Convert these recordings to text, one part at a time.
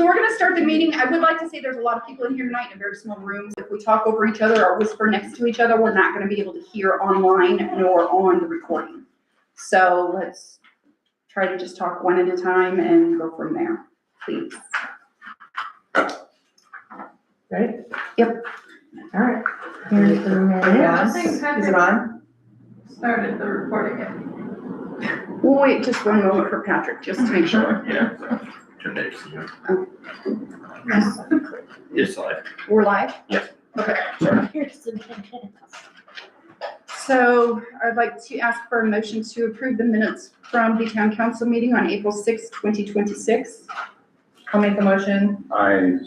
So we're gonna start the meeting. I would like to say there's a lot of people in here tonight in a very small room. If we talk over each other or whisper next to each other, we're not gonna be able to hear online nor on the recording. So let's try to just talk one at a time and go from there, please. Right? Yep. All right. Here's the minutes. Is it on? Started the recording. We'll wait just one moment for Patrick, just to make sure. Yeah. Turn it to you. It's live. We're live? Yes. Okay. Here's the minutes. So I'd like to ask for a motion to approve the minutes from the town council meeting on April 6, 2026. I'll make the motion. I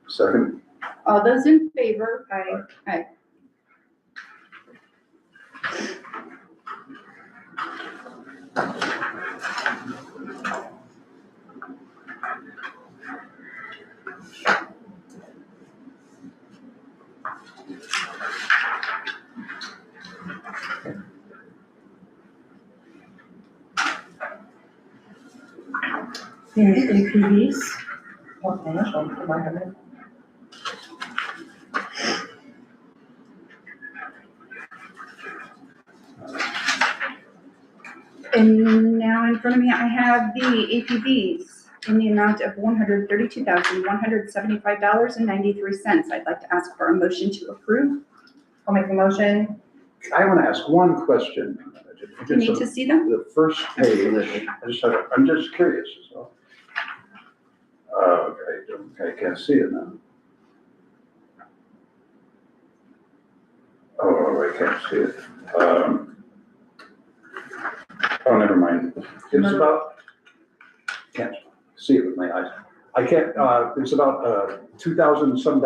second. All those in favor? Aye. Here's APVs. What initial? Am I having? And now in front of me, I have the APVs in the amount of $132,175.93. I'd like to ask for a motion to approve. I'll make the motion. I want to ask one question. Do you need to see them? The first page, I'm just curious. So. Okay, I can't see it now. Oh, I can't see it. Oh, never mind. It's about, can't see it with my eyes. I can't, it's about $2,000 some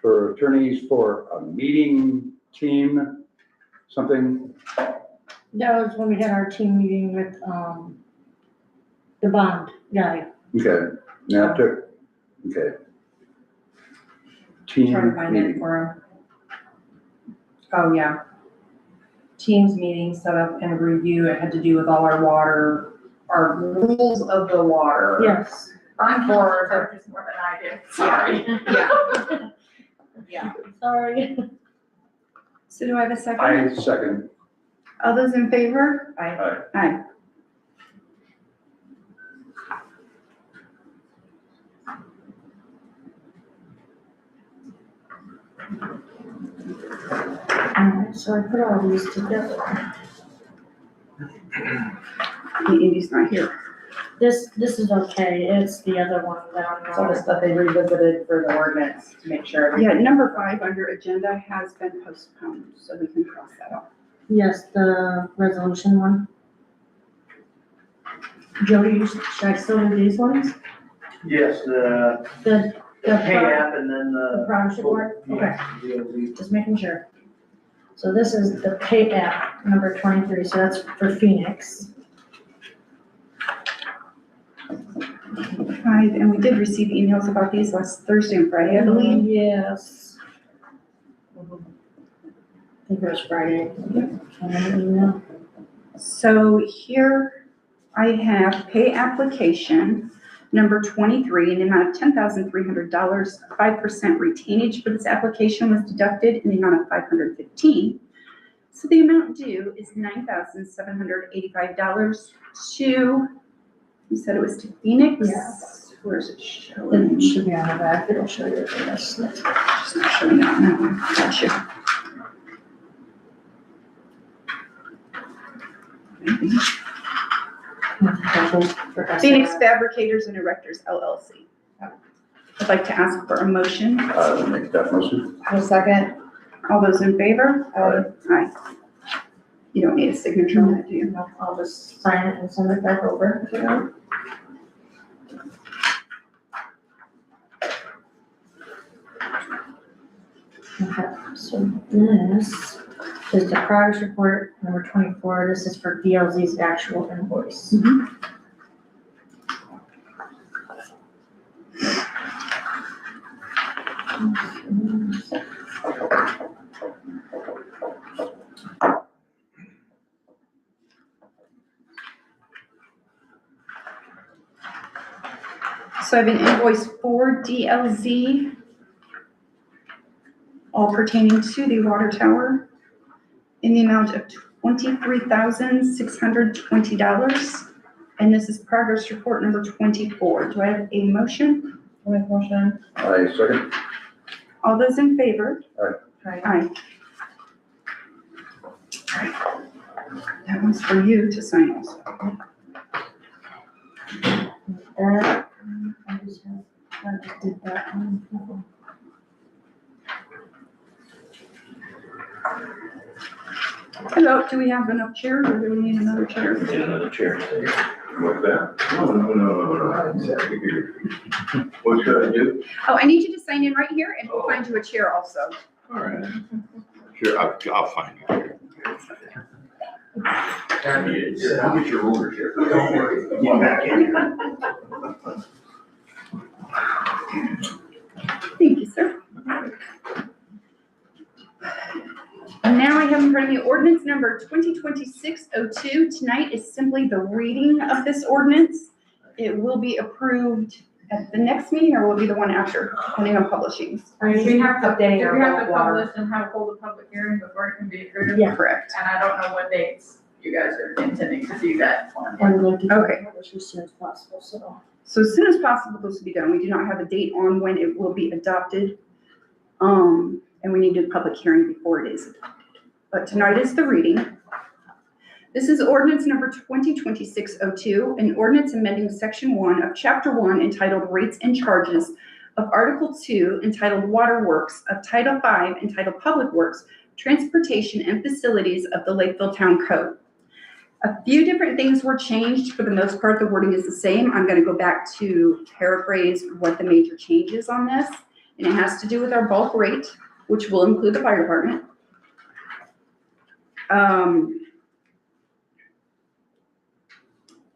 for attorneys for a meeting team, something. That was when we had our team meeting with, the bond guy. Okay, now took, okay. Team Trying to find it meeting. for him. Oh, yeah. Teams meeting set up and review. It had to do with all our water, our rules of the water. Yes. I'm for charges more than I do. Sorry. Yeah. Yeah. Sorry. So do I have a second? I second. All those in favor? Aye. Alright, so I put all these together. Andy's not here. This is okay, it's the other one that I'm So the not. stuff they revisited for the ordinance to make sure. Yeah, number 5 under agenda has been postponed, so we can cross that off. Yes, the resolution one. Jody, should I still do these ones? Yes, the The pay app and then The the. progress report? Okay, Yeah, just making sure. So this is the pay app, number 23, so that's for Phoenix. 5, and we did receive emails about these last Thursday and Friday, I believe. Yes. I think it was Friday. Email. So here I have pay application number 23 in the amount of $10,300. 5% retainage for this application was deducted in the amount of $515. So the amount due is $9,785 to, you said it was to Phoenix? Yes. Where is it showing? It should be on the back, it'll show you the rest. It's not showing on that one. Gotcha. Maybe. Phoenix Fabricators and Erectors LLC. I'd like to ask for a motion. I'll make that motion. A second. All those in favor? Aye. You don't need a signature on that, do you? No, I'll just sign it and send it back over. Okay, so this is the progress report, number 24. This is for DLZ's actual invoice. So I have an invoice for DLZ, all pertaining to the water tower in the amount of $23,620. And this is progress report number 24. Do I have a motion? I'll make a motion. I second. All those in favor? Aye. Aye. That one's for you to sign also. That, I just did that one. Hello, do we have enough chairs or do we need another chair? Get another chair. What's that? No. What should I do? Oh, I need you to sign in right here and we'll find you a chair also. All right. Sure, I'll find it. I'll get your older chair. Don't worry. Get back in. Thank you, sir. And now I have in front of me ordinance number 2026-02. Tonight is simply the reading of this ordinance. It will be approved at the next meeting or will it be the one after, depending on publishing. We have to, Updating we have our to water. publish and have hold a public hearing before it can be approved. Yeah. Correct. And I don't know what dates you guys are intending to do that on. I would like to Okay. publish as soon as possible, so. So as soon as possible, this will be done. We do not have a date on when it will be adopted. And we need a public hearing before it is adopted. But tonight is the reading. This is ordinance number 2026-02, an ordinance amending section 1 of chapter 1 entitled Rates and Charges of Article 2 entitled Water Works of Title 5 entitled Public Works, Transportation and Facilities of the Lakeville Town Code. A few different things were changed. For the most part, the wording is the same. I'm going to go back to paraphrase what the major change is on this. And it has to do with our bulk rate, which will include the fire department.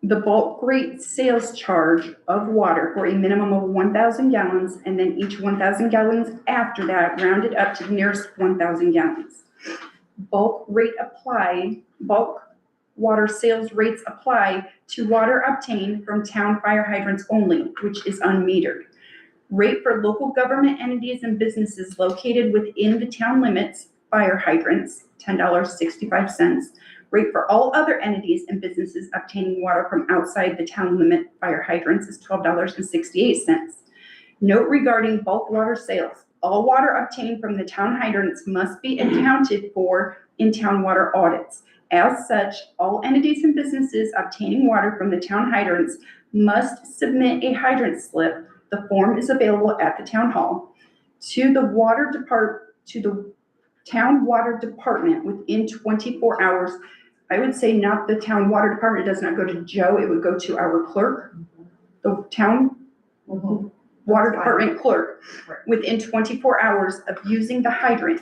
The bulk rate sales charge of water for a minimum of 1,000 gallons, and then each 1,000 gallons after that rounded up to the nearest 1,000 gallons. Bulk water sales rates apply to water obtained from town fire hydrants only, which is unmetered. Rate for local government entities and businesses located within the town limits, fire hydrants, $10.65. Rate for all other entities and businesses obtaining water from outside the town limit, fire hydrants, is $12.68. Note regarding bulk water sales, all water obtained from the town hydrants must be accounted for in town water audits. As such, all entities and businesses obtaining water from the town hydrants must submit a hydrant slip. The form is available at the town hall to the town water department within 24 hours. I would say not the town water department, it does not go to Joe, it would go to our clerk, the town water department clerk, within 24 hours of using the hydrant.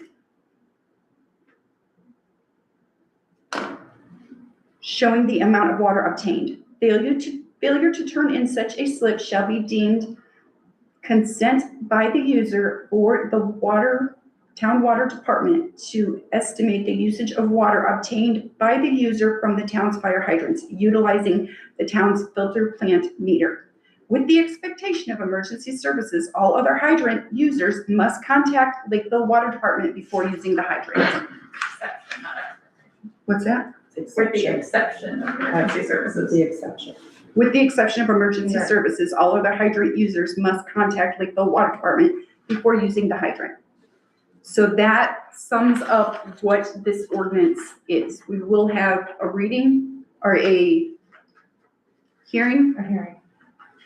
Showing the amount of water obtained. Failure to turn in such a slip shall be deemed consent by the user or the town water department to estimate the usage of water obtained by the user from the town's fire hydrants utilizing the town's filter plant meter. With the expectation of emergency services, all other hydrant users must contact Lakeville Water Department before using the hydrant. What's that? With the exception of emergency services. The exception. With the exception of emergency Right. services, all other hydrant users must contact Lakeville Water Department before using the hydrant. So that sums up what this ordinance is. We will have a reading or a hearing A hearing.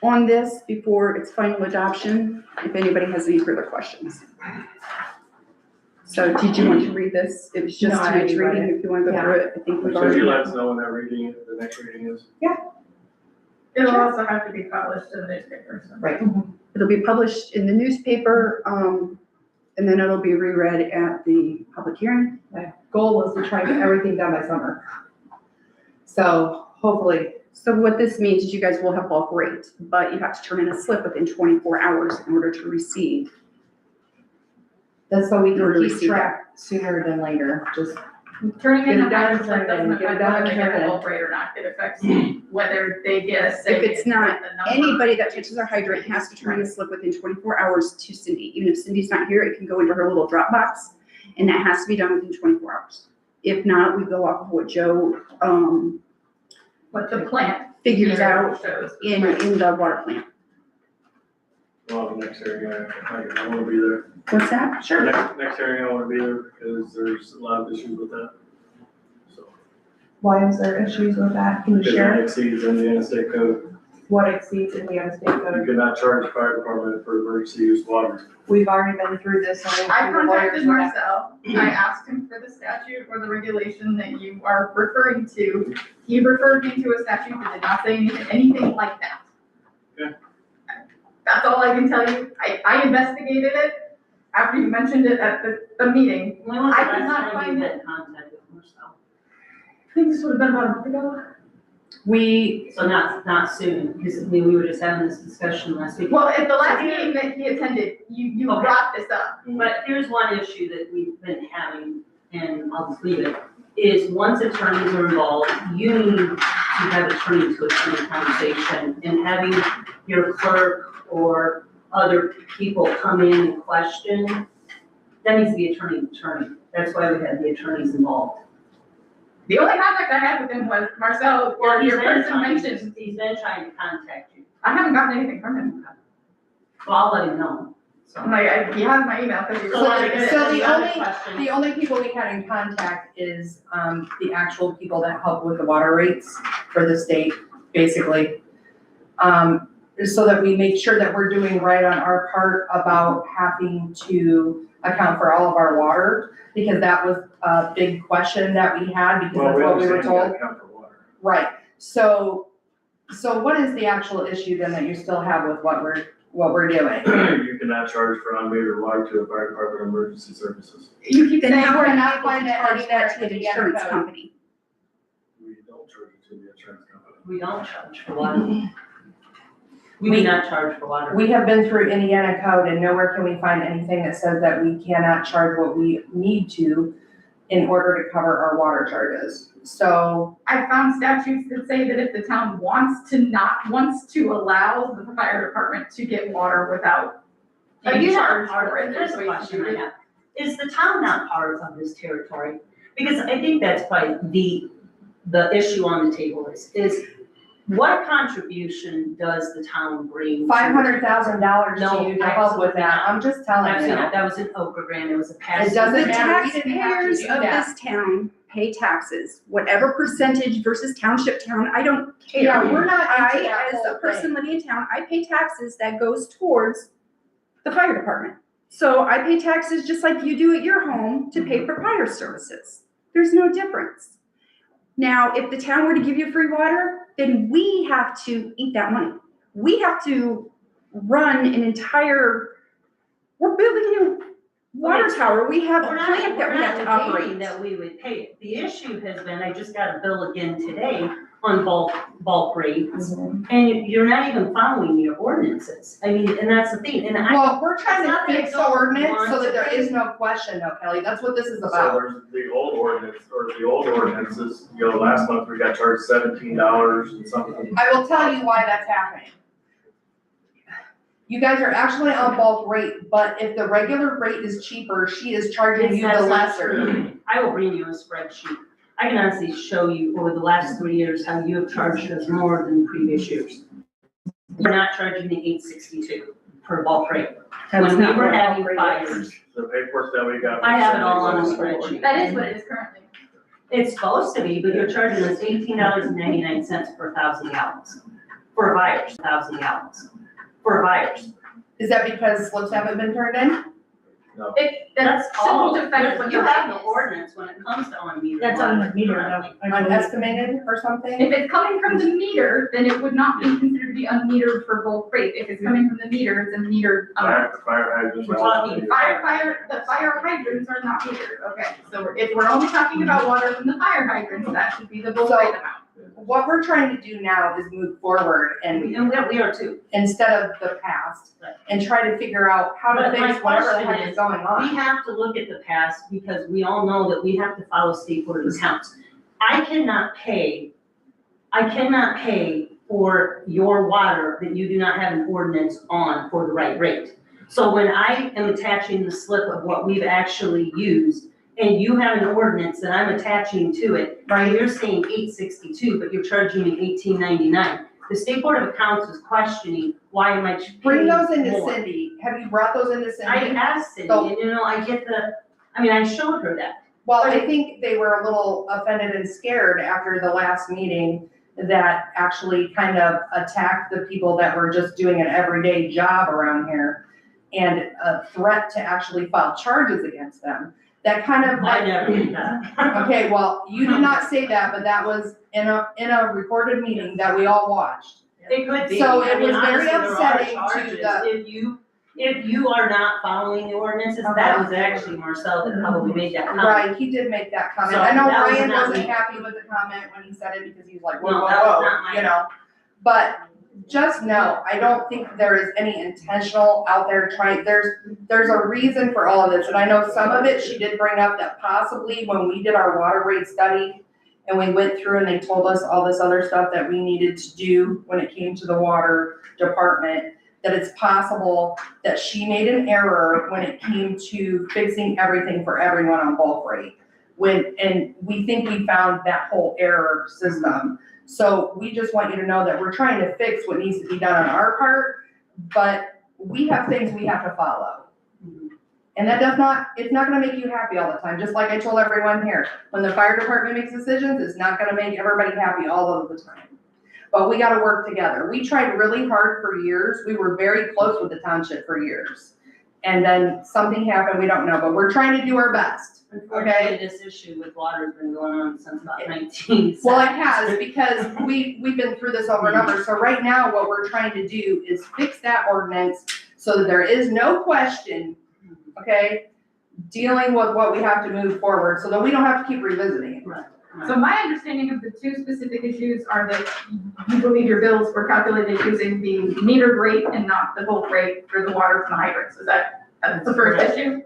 on this before its final adoption, if anybody has any further questions. So did you want to read this? It was just No, I tonight's already read reading, if you want to go through it. I think we've So already. you let us know when that reading, the next reading is? It'll also have to be published in the newspaper. So. Right. It'll be published in the newspaper, and then it'll be reread at the public hearing. My goal was to try and get everything done by summer. So hopefully, So what this means is you guys will have bulk rate, but you have to turn in a slip within 24 hours in order to receive. that's so we can Or keep receive track sooner than later, just Turning Get in it the done, hydrants, turn that it doesn't in, get it affect done, whether they get turn a it in. bulk rate or not. It affects whether they get a say. If it's in not, the number. anybody that touches our hydrant has to turn the slip within 24 hours to Cindy. Even if Cindy's not here, it can go into her little drop box, and that has to be done within 24 hours. If not, we go off of what Joe, What the plant figures out shows. in the water plant. Well, next hearing, I wanna be there. What's that? Sure. Next hearing, I wanna be there because there's a lot of issues with that. So, Why is there issues with that? Can you because share it exceeds in the interstate code. what exceeds in the out-of-state You code? cannot charge the fire department for emergency use water. We've already been through this. and I the lawyers contacted with that. Marcel. I asked him for the statute or the regulation that you are referring to. He referred me to a statute that did not say anything like that. Okay. That's all I can tell you. I investigated it after you mentioned it at the meeting. When was the I could last not time find you it. had contact with Marcel? I think this would have been about a month ago. We, So not soon, because we were just having this discussion last week. Well, at the last meeting that he attended, you Okay. brought this up. But here's one issue that we've been having, and I'll just leave it, is once attorneys are involved, you need to have attorney to attorney conversation, and having your clerk or other people come in and question, that needs to be attorney to attorney. That's why we had the attorneys involved. The only contact I had with him was Marcel, or He's your been person trying- mentioned. He's been trying to contact you. I haven't gotten anything from him. Well, I'll let him know. So. I'm like, he has my email because he So responded to it. so the Another only- question. The only people we had in contact is, the actual people that help with the water rates for the state, basically. So that we make sure that we're doing right on our part about having to account for all of our water, because that was a big question that we had, because Well, that's what we were understand you told. gotta account for water. Right, so what is the actual issue then that you still have with what we're doing? You cannot charge for unmetered water to a fire department emergency services. You keep Then saying how we're are not you going going to to charge charge that to the insurance company? We don't charge it to the insurance company. We don't charge for water. We do not charge for water. We have been through Indiana code and nowhere can we find anything that says that we cannot charge what we need to in order to cover our water charges. So, I found statutes that say that if the town wants to allow the fire department to get water without Are being you not charged part for of it, it? there's There's a ways to question do I it. have. Is the town not part of this territory? Because I think that's probably the issue on the table is what contribution does the town bring? to- $500,000 to No, you to help with absolutely that, not. I'm just telling Actually, you. that was an Okra grant, it was a pass. It doesn't The matter. We didn't have to taxpayers do of that. this town pay taxes, whatever percentage versus township town, I don't care. Yeah, we're not into I, that as whole a person living in town, I pay taxes that goes towards the fire department. So I pay taxes just like you do at your home to pay for fire services. There's no difference. Now, if the town were to give you free water, then we have to eat that money. We have to run an entire, we're building a new water tower. We have a We're not, plant that we're we have to not negating operate. that we would pay it. The issue has been, I just got a bill again today on bulk rates, and you're not even following your ordinances. I mean, and that's the thing, and Well, we're trying It's to not that I fix the don't ordinance so want that there to. is no question though, Kelly, that's what this is So about. there's the old ordinance, or the old ordinances, last month we got charged $17 and something. I will tell you why that's happening. You guys are actually on bulk rate, but if the regular rate is cheaper, she is charging you the That's not lesser. true. I will bring you a spreadsheet. I can honestly show you over the last 3 years how you have charged us more than previous years. We're not charging the $862 per bulk rate. When we were having fires, The paperwork that we got. I have it all on a spreadsheet. That is what it is currently. It's supposed to be, but you're charging us $18.99 per 1,000 gallons. For fires, 1,000 gallons. For fires. Is that because slips haven't been turned in? That's all. simple to fix what You the have the rate is. ordinance when it comes to unmetered. That's on the water meter, currently. Unestimated or something? If it's coming from the meter, then it would not be considered to be unmetered for bulk rate. If it's coming from the meter, it's a metered amount. Fire hydrants. We're talking The fire hydrants are not metered, okay, so if we're only talking about water from the fire hydrants, that should be the bulk rate amount. what we're trying to do now is move forward and And we are too. instead of the past, Right. and try to figure out how to But my fix whatever the question heck is is, going We on. have to look at the past because we all know that we have to follow state board of accounts. I cannot pay for your water that you do not have an ordinance on for the right rate. So when I am attaching the slip of what we've actually used, and you have an ordinance that I'm attaching to it, and you're saying $8.62, but you're charging me $18.99. The state board of accounts is questioning, why am I paying more? Bring those into Cindy. Have you brought those into I Cindy? asked Cindy, So- and I showed her that. Well, I think they were a little offended and scared after the last meeting that actually kind of attacked the people that were just doing an everyday job around here and a threat to actually file charges against them. That kind of I like, never did that. okay, well, you did not say that, but that was in a recorded meeting that we all watched. It could be. So it I mean, was very honestly, there are upsetting to charges. If you are not following the ordinances, that was actually Marcel that probably made that comment. Right, he did make that comment. So I know that was Ryan not wasn't me. happy with the comment when he said it because he was like, whoa, No, whoa, that was whoa, not my- you know? But just know, I don't think there is any intentional out there trying, there's a reason for all of this. And I know some of it, she did bring up that possibly when we did our water rate study and we went through and they told us all this other stuff that we needed to do when it came to the water department, that it's possible that she made an error when it came to fixing everything for everyone on bulk rate. And we think we found that whole error system. So we just want you to know that we're trying to fix what needs to be done on our part, but we have things we have to follow. And that it's not gonna make you happy all the time, just like I told everyone here. When the fire department makes decisions, it's not gonna make everybody happy all of the time. But we gotta work together. We tried really hard for years. We were very close with the township for years. And then something happened, we don't know, but we're trying to do our best. Unfortunately, this issue with water has been going on since about 1970. Well, it has, because we've been through this over and over. So right now, what we're trying to do is fix that ordinance so that there is no question, okay, dealing with what we have to move forward, so that we don't have to keep revisiting it. Right. So my understanding of the two specific issues are that you believe your bills were calculated using the metered rate and not the bulk rate for the water from the hydrants. Is that's the first issue?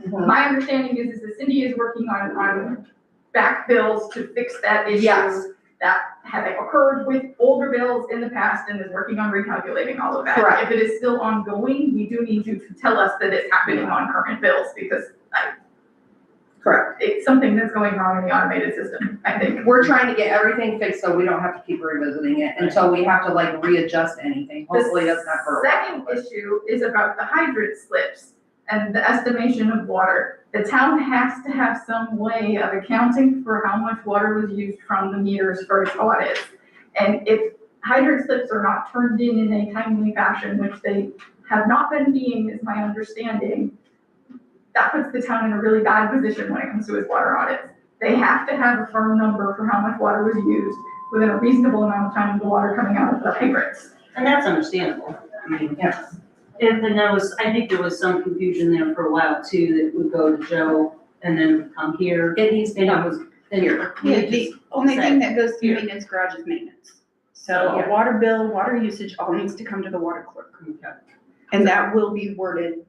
My understanding is that Cindy is working on back bills to fix that issue. Yes. That have occurred with older bills in the past and is working on recalculating all of that. Correct. If it is still ongoing, we do need you to tell us that it's happening on current bills, because Correct. it's something that's going wrong in the automated system, I think. We're trying to get everything fixed so we don't have to keep revisiting it until we have to like readjust anything. Hopefully that's not for a while. Second issue is about the hydrant slips and the estimation of water. The town has to have some way of accounting for how much water was used from the meters for its audits. And if hydrant slips are not turned in a timely fashion, which they have not been being, is my understanding, that puts the town in a really bad position when it comes to its water audits. They have to have a firm number for how much water was used within a reasonable amount of time of the water coming out of the hydrants. And that's understandable. I mean, Yes. and I think there was some confusion there for a while too, that would go to Joe and then come here. It needs to And it come was, here. Yeah, the only thing that goes through maintenance garage is maintenance. So Yeah. a water bill, water usage, all needs to come to the water clerk. Okay. And that will be worded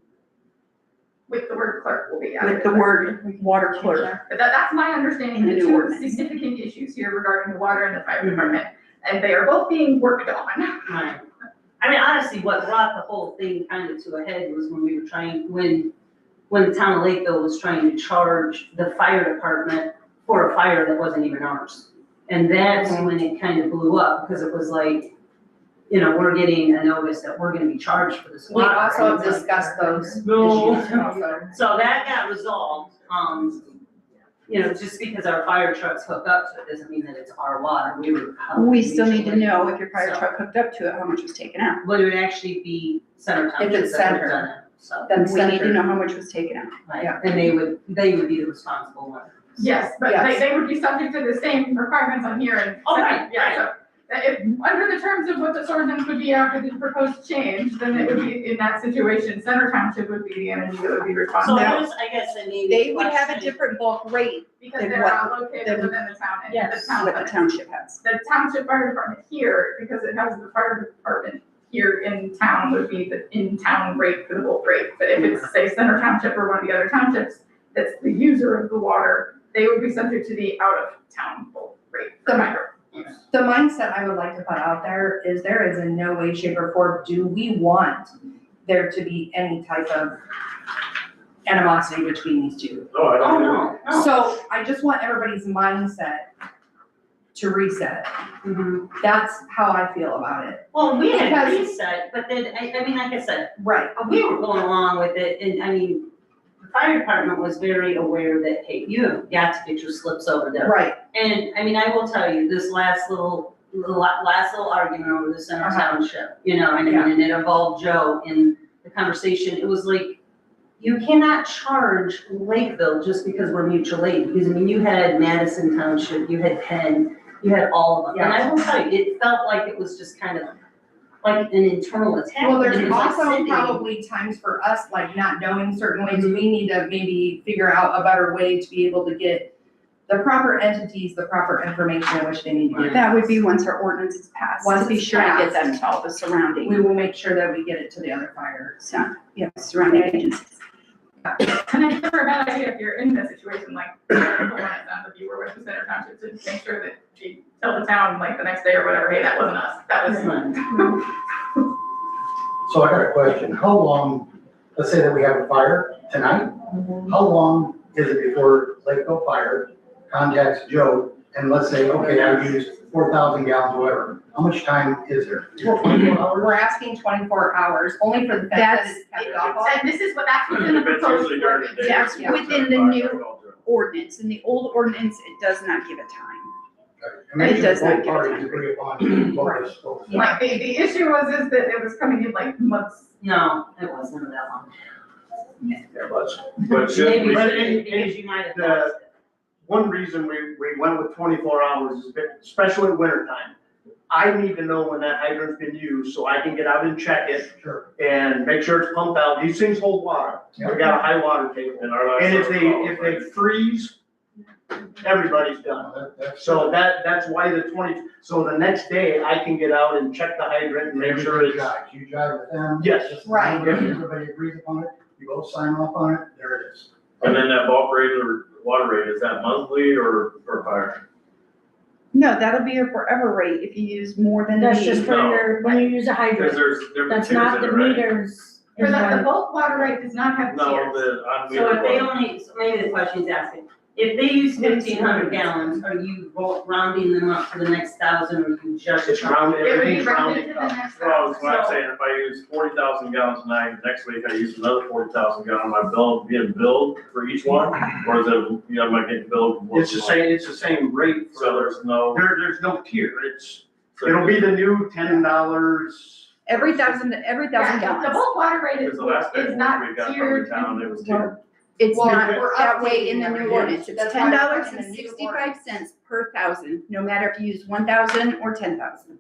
With the word clerk will be added. with the word water clerk. But that's my understanding, In the the new two ordinance. significant issues here regarding the water and the fire department. And they are both being worked on. Right. I mean, honestly, what brought the whole thing kind of to a head was when we were when the town of Lakeville was trying to charge the fire department for a fire that wasn't even ours. And that's when it kind of blew up, because it was like, we're getting a notice that we're gonna be charged for this We water. also And have it's like, discussed those No. issues also. So that got resolved, just because our fire trucks hook up to it doesn't mean that it's our water. We still need to know if your fire truck hooked up to it, how much was taken out. Would it actually be Center Township If it's that would center. done it, so. Then We need to center. know how much was taken out. Right, Yeah. and they would be the responsible one. Yes, but Yes. they would be subject to the same requirements on here and. Oh, right, Yeah, so if, under the terms of what this ordinance would be after the proposed change, then it would be, in that situation, Center Township would be the entity that would be So responsible. here's, I guess, I mean. They would have a question. different bulk rate Because than they're what- not located than- within the town, and Yes, the town what the limits. township has. The township fire department here, because it has the fire department here in town, would be the in-town rate for the bulk rate. But if it's, say, Center Township or one of the other townships, that's the user of the water, they would be subject to the out-of-town bulk rate for hydro. The mindset I would like to put out there is there is in no way, shape, or form, do we want there to be any type of animosity between these two. No, I Oh, don't. no, no. So I just want everybody's mindset to reset. Mhm. That's how I feel about it. Well, we had Because- reset, but then, I mean, like I said, Right. we were going along with it, and I mean, the fire department was very aware that, hey, you have got to get your slips over there. Right. And, I mean, I will tell you, this last little argument over the Center Township, you know, and it involved Joe in the conversation, it was like, you cannot charge Lakeville just because we're mutual aid, because I mean, you had Madison Township, you had Penn, you had all of them, and I will tell you, it felt like it was just kind of like an internal attack. Well, and there's it was like also sitting- probably times for us, like not knowing certain ways, we need to maybe figure out a better way to be able to get the proper entities, the proper information in which they need to get. That would be once our ordinance is passed, Once to be it's sure to get passed. that to all the surrounding, We will make sure that we get it to the other fire. surrounding agencies. And it's never a bad idea if you're in that situation, like, the one it sounds like you were with the Center Township, to make sure that you tell the town, like, the next day or whatever, hey, that wasn't us, that was. So I got a question. How long, let's say that we have a fire tonight, how long is it before Lakeville Fire contacts Joe and let's say, okay, I used 4,000 gallons, whatever. How much time is there? 24 hours? We're asking 24 hours, only for the fact that it's kept off on. And this is what, that's what's in the If it's proposed usually during the ordinance. day. That's it's within the new ordinance. In the old ordinance, it does not give a time. And make It sure does not both give a parties time. agree upon what is supposed to. Like, the issue is that it was coming in like months. No, it wasn't that long. There was. But Maybe, But in- because you might have the- lost it. One reason we went with 24 hours is, especially winter time. I need to know when that hydrant's been used, so I can get out and check it Sure. and make sure it's pumped out. These things hold water. We got a high water table. In our last. And if call, they right? freeze, everybody's done. So that's why the 20, so the next day I can get out and check the hydrant and make sure it's. You drive with them. Yes. Just Right. if everybody agrees upon it, you both sign off on it, there it is. And then that bulk rate or water rate, is that monthly or per fire? No, that'll be your forever rate if you use more than the That's just need. for No. your, when you use a Because hydrant, there's different that's tiers not in the it, right? meters. For is the what- bulk water rate does not have No, tiers. the So if they unmetered one. only, so maybe the question he's asking, if they use 1,500 gallons, are you rounding them up to the next 1,000, or you just? It's rounded, It would be everything's rounded to rounded the up. next. Well, that's what I'm So- saying, if I use 40,000 gallons tonight, next week I use another 40,000 gallon, my bill being billed for each one? Or is it, you know, am I getting billed? once It's a the month? same, it's the same rate. So there's no. There's no tier. It'll be the new $10. Every thousand Yeah, the gallons. bulk water rate Because is, the last is time not we got from tiered. the town, it was tiered. It's Well, not we're that way in updating the every new year. ordinance. It's That's why we're $10 putting and a new 65 cents per thousand, no matter if you use 1,000 or 10,000.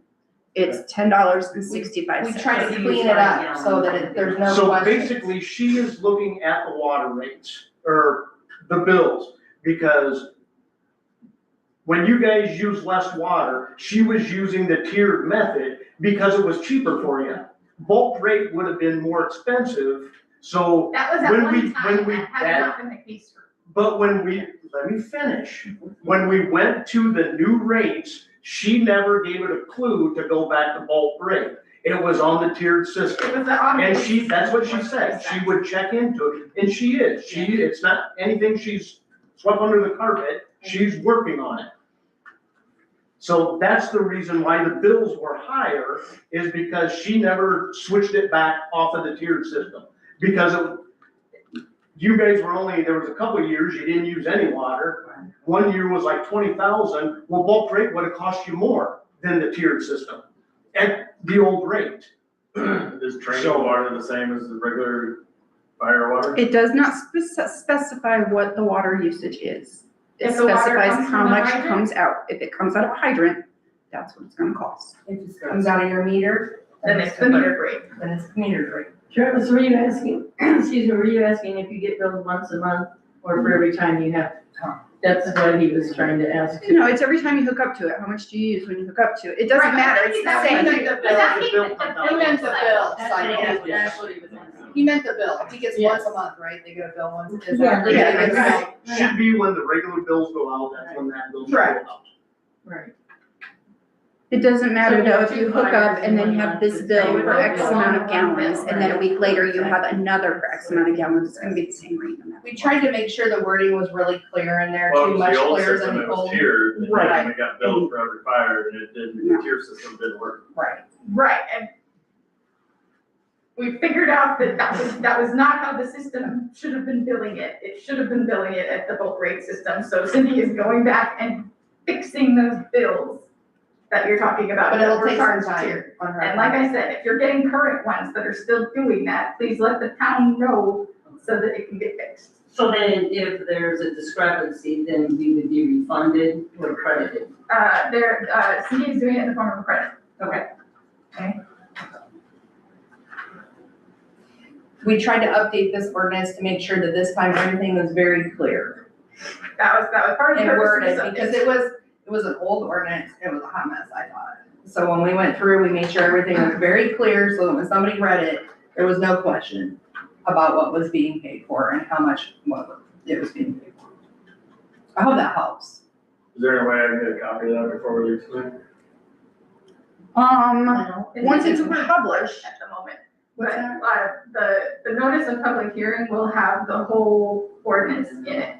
It's $10.65. We try to clean it up so that there's no So question. basically, she is looking at the water rates, or the bills, because when you guys use less water, she was using the tiered method because it was cheaper for you. Bulk rate would have been more expensive, so, That was at When one we- time, when we- that has that- not been the case for. but when we, let me finish. When we went to the new rates, she never gave it a clue to go back to bulk rate. It was on the tiered system. It was the automated. And she, that's what she said, she would check into it, and she is, it's not anything she's swept under the carpet, she's working on it. So that's the reason why the bills were higher, is because she never switched it back off of the tiered system. Because you guys were only, there was a couple of years you didn't use any water, one year was like 20,000, well, bulk rate would have cost you more than the tiered system, at the old rate. Is training water the same as the regular fire water? It does not specify what the water usage is. It If the water specifies comes how from a much hydrant? comes out. If it comes out of a hydrant, that's what it's gonna cost. If it comes out of your meter, Then it's the meter rate. then it's meter rate. Travis, were you asking, excuse me, were you asking if you get billed once a month or for every time you have? That's what he was trying to ask. No, it's every time you hook up to it. How much do you use when you hook up to it? It doesn't Right, matter, but it's that's the what same. he meant the bill. The bill comes out. He meant the bill That's what he cycle. was- that's what he was asking. He meant the bill. He gets Yes. once a month, right? They get a bill once. Is Yeah, that- they get Yeah, it. right. Should be when the regular bills go out, that's when that bill should go Correct. out. Right. It doesn't matter So you though, have if you two hook up fires and then in you one have month, this it's bill the for same X bill. amount of gallons, and then a week later you have Exactly. another for X amount of gallons, it's gonna be the same rate. no matter We what. tried to make sure the wording was really clear in there, Well, too it much was the old clearer system, than it the was old. tiered, and Right. then it got billed for every fire, and it didn't, the tier system didn't work. Right. Right, and we figured out that that was not how the system should have been billing it. It should have been billing it at the bulk rate system. So Cindy is going back and fixing those bills that you're talking about. But that it'll were take some charged time here. on her. And like I said, if you're getting current ones that are still doing that, please let the town know so that it can get fixed. So then if there's a discrepancy, then we would be refunded or credited? Cindy is doing it in the form of credit. Okay. We tried to update this ordinance to make sure that this time everything was very clear That was part of the and purpose worded, of because this. it was an old ordinance, it was a hot mess, I thought. So when we went through, we made sure everything was very clear, so that when somebody read it, there was no question about what was being paid for and how much, what it was being paid for. I hope that helps. Is there any way I can get a copy of that before we leave tonight? Once it's published, At the moment. what's But, that? the notice of public hearing will have the whole ordinance in it.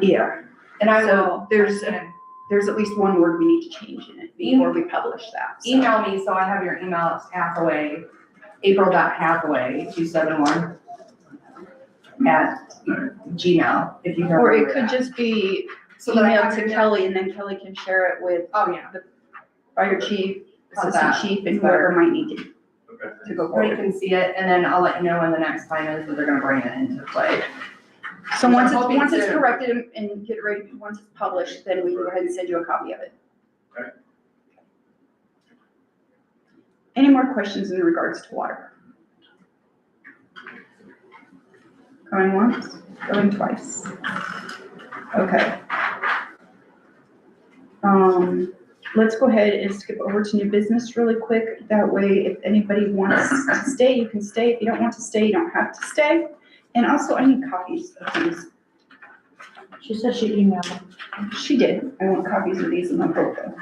Yeah, And I will, so there's at least one word we need to change in it before we publish that. so. email me, so I have your email, it's Hathaway, April.Hathaway271 at Gmail, if you can Or it remember could that. just be So that I emailed have to your- Kelly and then Kelly can share it with Oh, yeah. the fire chief, How's assistant that? chief, and whoever might need Okay. to go Or you forward. can see it, and then I'll let you know when the next time is that they're gonna bring it into play. So once I'm hoping once it's to- corrected and get ready, once it's published, then we can go ahead and send you a copy of it. Okay. Any more questions in regards to water? Going once, going twice. Okay. Let's go ahead and skip over to new business really quick. That way, if anybody wants to stay, you can stay. If you don't want to stay, you don't have to stay. And also, I need copies of these. She said she emailed them. She did. I want copies of these in my profile.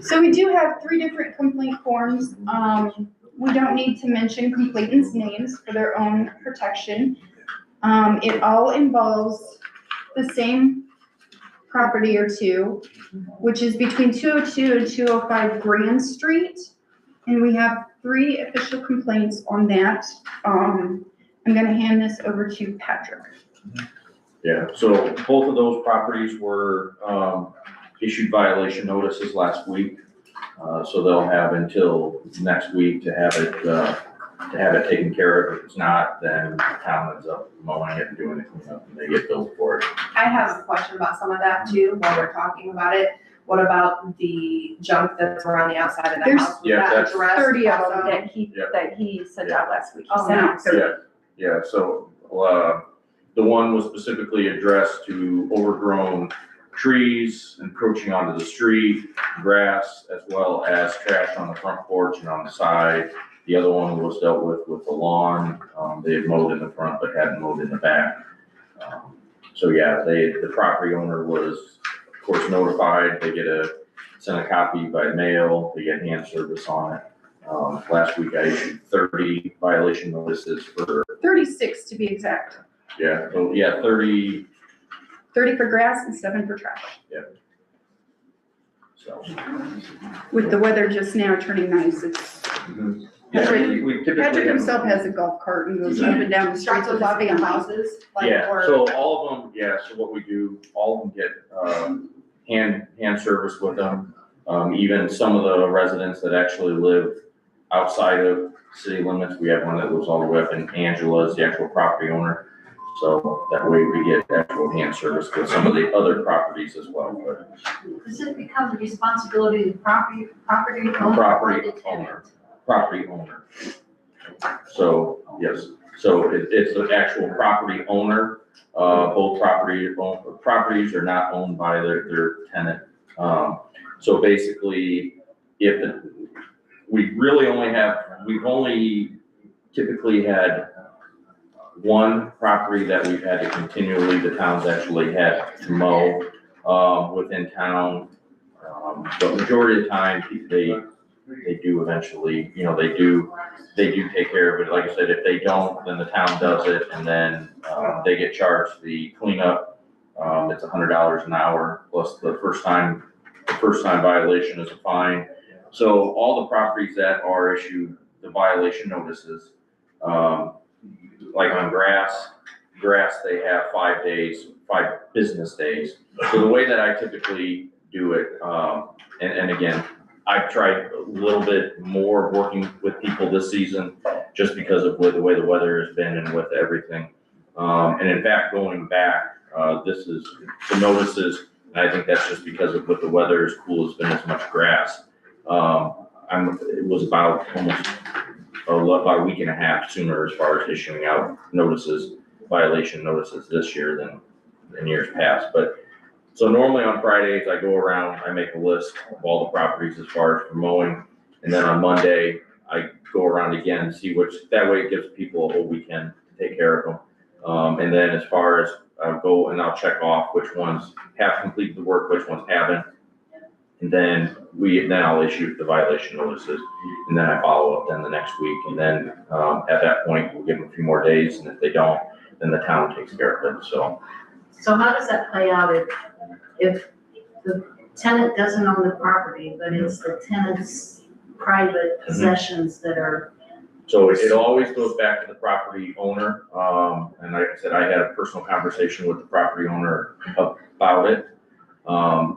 So we do have 3 different complaint forms. We don't need to mention complainants' names for their own protection. It all involves the same property or two, which is between 202 and 205 Grand Street. And we have 3 official complaints on that. I'm gonna hand this over to Patrick. Yeah, so both of those properties were issued violation notices last week. So they'll have until next week to have it taken care of. If it's not, then the town ends up mowing it and doing the cleanup, and they get billed for it. I have a question about some of that too, while we're talking about it. What about the junk that's around the outside of the There's- house? Was Yeah, that that's- addressed 30 of them also? that he sent out last week. He Oh, sent out nice. 30. Yeah, so, the one was specifically addressed to overgrown trees encroaching onto the street, grass, as well as trash on the front porch and on the side. The other one was dealt with the lawn. They had mowed in the front but hadn't mowed in the back. So yeah, the property owner was, of course, notified. They sent a copy by mail. They get hand service on it. Last week I issued 30 violation notices for, 36 to be exact. 30, 30 for grass and 7 for trash. so. With the weather just now turning nice, it's, Yeah, we typically. Patrick himself has a golf cart and goes up and down the streets with Bobby and houses, like, Yeah, or? so all of them, so what we do, all of them get, hand service with them. Even some of the residents that actually live outside of city limits, we have one that lives all the way up in Angela's, the actual property owner. So that way we get actual hand service with some of the other properties as well, but Does it become the responsibility of the property owner or property the tenant? owner, property owner. So, yes, so it's the actual property owner, both properties are not owned by their tenant. So basically, we've only typically had one property that we've had to continually, the town's actually had to mow, within town. But majority of the time, they do eventually, they do take care of it. Like I said, if they don't, then the town does it, and then, they get charged the cleanup. It's $100 an hour, plus the first time violation is a fine. So all the properties that are issued the violation notices, like on grass, they have 5 business days. So the way that I typically do it, and again, I've tried a little bit more working with people this season, just because of the way the weather has been and with everything. And in fact, going back, this is the notices, and I think that's just because of with the weather as cool as been as much grass. It was about about a week and a half sooner as far as issuing out violation notices this year than in years past. But so normally on Fridays, I go around, I make a list of all the properties as far as for mowing. And then on Monday, I go around again and see that way it gives people a whole weekend to take care of them. And then as far as I'll go and I'll check off which ones have completed the work, which ones haven't. And then I'll issue the violation notices, and then I follow up then the next week. And then, at that point, we'll give them a few more days, and if they don't, then the town takes care of it, so. So how does that play out if the tenant doesn't own the property, but it's the tenant's private possessions that are? So it always goes back to the property owner, and like I said, I had a personal conversation with the property owner about it.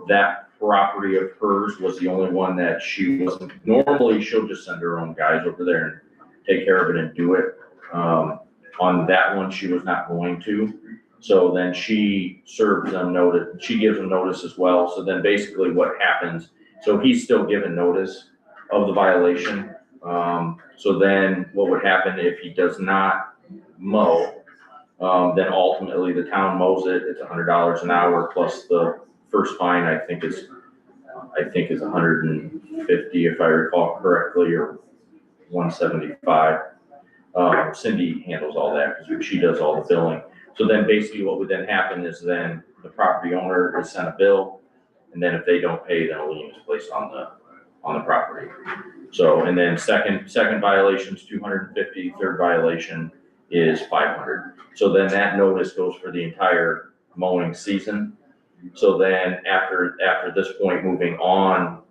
That property of hers was the only one that she wasn't, normally she'll just send her own guys over there and take care of it and do it. On that one, she was not going to. So then she serves them notice, she gives them notice as well. So then basically what happens, so he's still given notice of the violation. So then what would happen if he does not mow, then ultimately the town mows it. It's $100 an hour plus the first fine, I think is 150 if I recall correctly, or 175. Cindy handles all that because she does all the billing. So then basically what would then happen is then the property owner is sent a bill, and then if they don't pay, then a lien is placed on the property. So, and then second violation is 250, third violation is 500. So then that notice goes for the entire mowing season. So then after this point, moving on,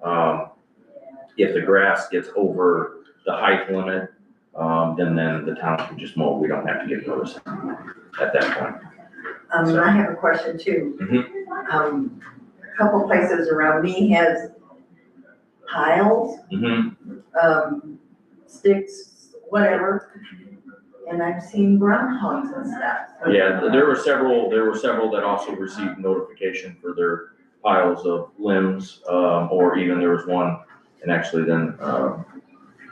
if the grass gets over the height limit, then the town can just mow. We don't have to give notice at that point. I have a question too. Mhm. A couple places around me has piles, sticks, whatever, and I've seen groundhogs and stuff. Yeah, there were several that also received notification for their piles of limbs, or even there was one, and actually then,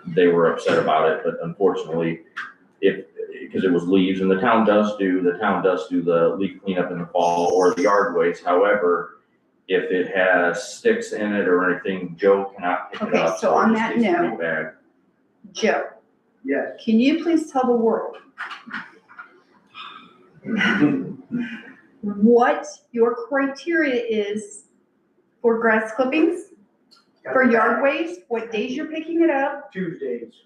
they were upset about it, but unfortunately, because it was leaves, and the town does do the leaf cleanup in the fall or the yard waste. However, if it has sticks in it or anything, Joe cannot pick it Okay, up. so on it just that needs to be note- bagged. Joe, Yes. can you please tell the world what your criteria is for grass clippings, for yard waste, what days you're picking it up? Tuesdays,